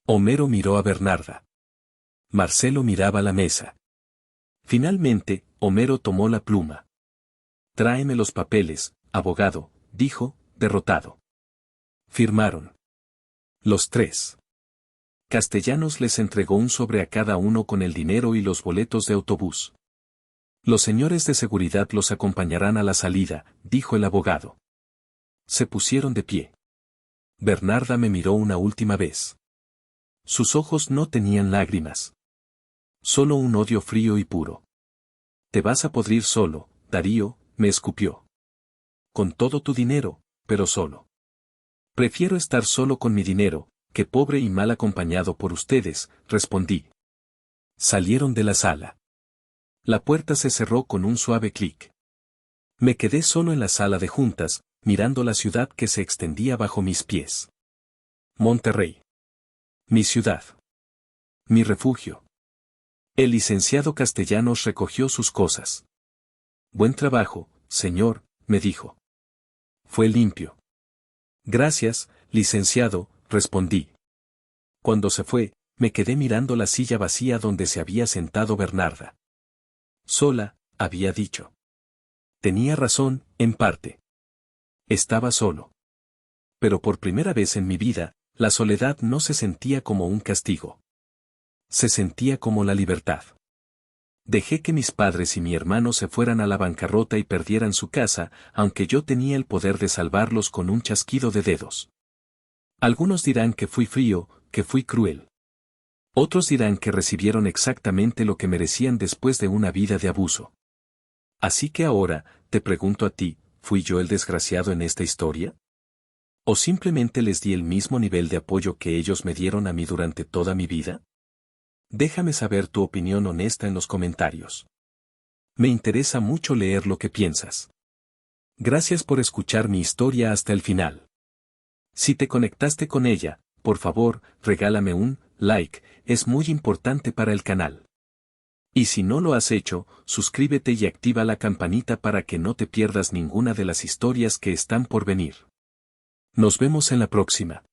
Homero miró a Bernarda. Marcelo miraba la mesa. Finalmente, Homero tomó la pluma. Tráeme los papeles, abogado, dijo, derrotado. Firmaron. Los 3. Castellanos les entregó un sobre a cada uno con el dinero y los boletos de autobús. Los señores de seguridad los acompañarán a la salida, dijo el abogado. Se pusieron de pie. Bernarda me miró una última vez. Sus ojos no tenían lágrimas. Solo un odio frío y puro. Te vas a podrir solo, Darío, me escupió. Con todo tu dinero, pero solo. Prefiero estar solo con mi dinero, que pobre y mal acompañado por ustedes, respondí. Salieron de la sala. La puerta se cerró con un suave clic. Me quedé solo en la sala de juntas, mirando la ciudad que se extendía bajo mis pies. Monterrey. Mi ciudad. Mi refugio. El licenciado Castellanos recogió sus cosas. Buen trabajo, señor, me dijo. Fue limpio. Gracias, licenciado, respondí. Cuando se fue, me quedé mirando la silla vacía donde se había sentado Bernarda. Sola, había dicho. Tenía razón, en parte. Estaba solo. Pero por primera vez en mi vida, la soledad no se sentía como un castigo. Se sentía como la libertad. Dejé que mis padres y mi hermano se fueran a la bancarrota y perdieran su casa, aunque yo tenía el poder de salvarlos con un chasquido de dedos. Algunos dirán que fui frío, que fui cruel. Otros dirán que recibieron exactamente lo que merecían después de una vida de abuso. Así que ahora, te pregunto a ti, ¿fui yo el desgraciado en esta historia? ¿O simplemente les di el mismo nivel de apoyo que ellos me dieron a mí durante toda mi vida? Déjame saber tu opinión honesta en los comentarios. Me interesa mucho leer lo que piensas. Gracias por escuchar mi historia hasta el final. Si te conectaste con ella, por favor, regálame un like, es muy importante para el canal. Y si no lo has hecho, suscríbete y activa la campanita para que no te pierdas ninguna de las historias que están por venir. Nos vemos en la próxima.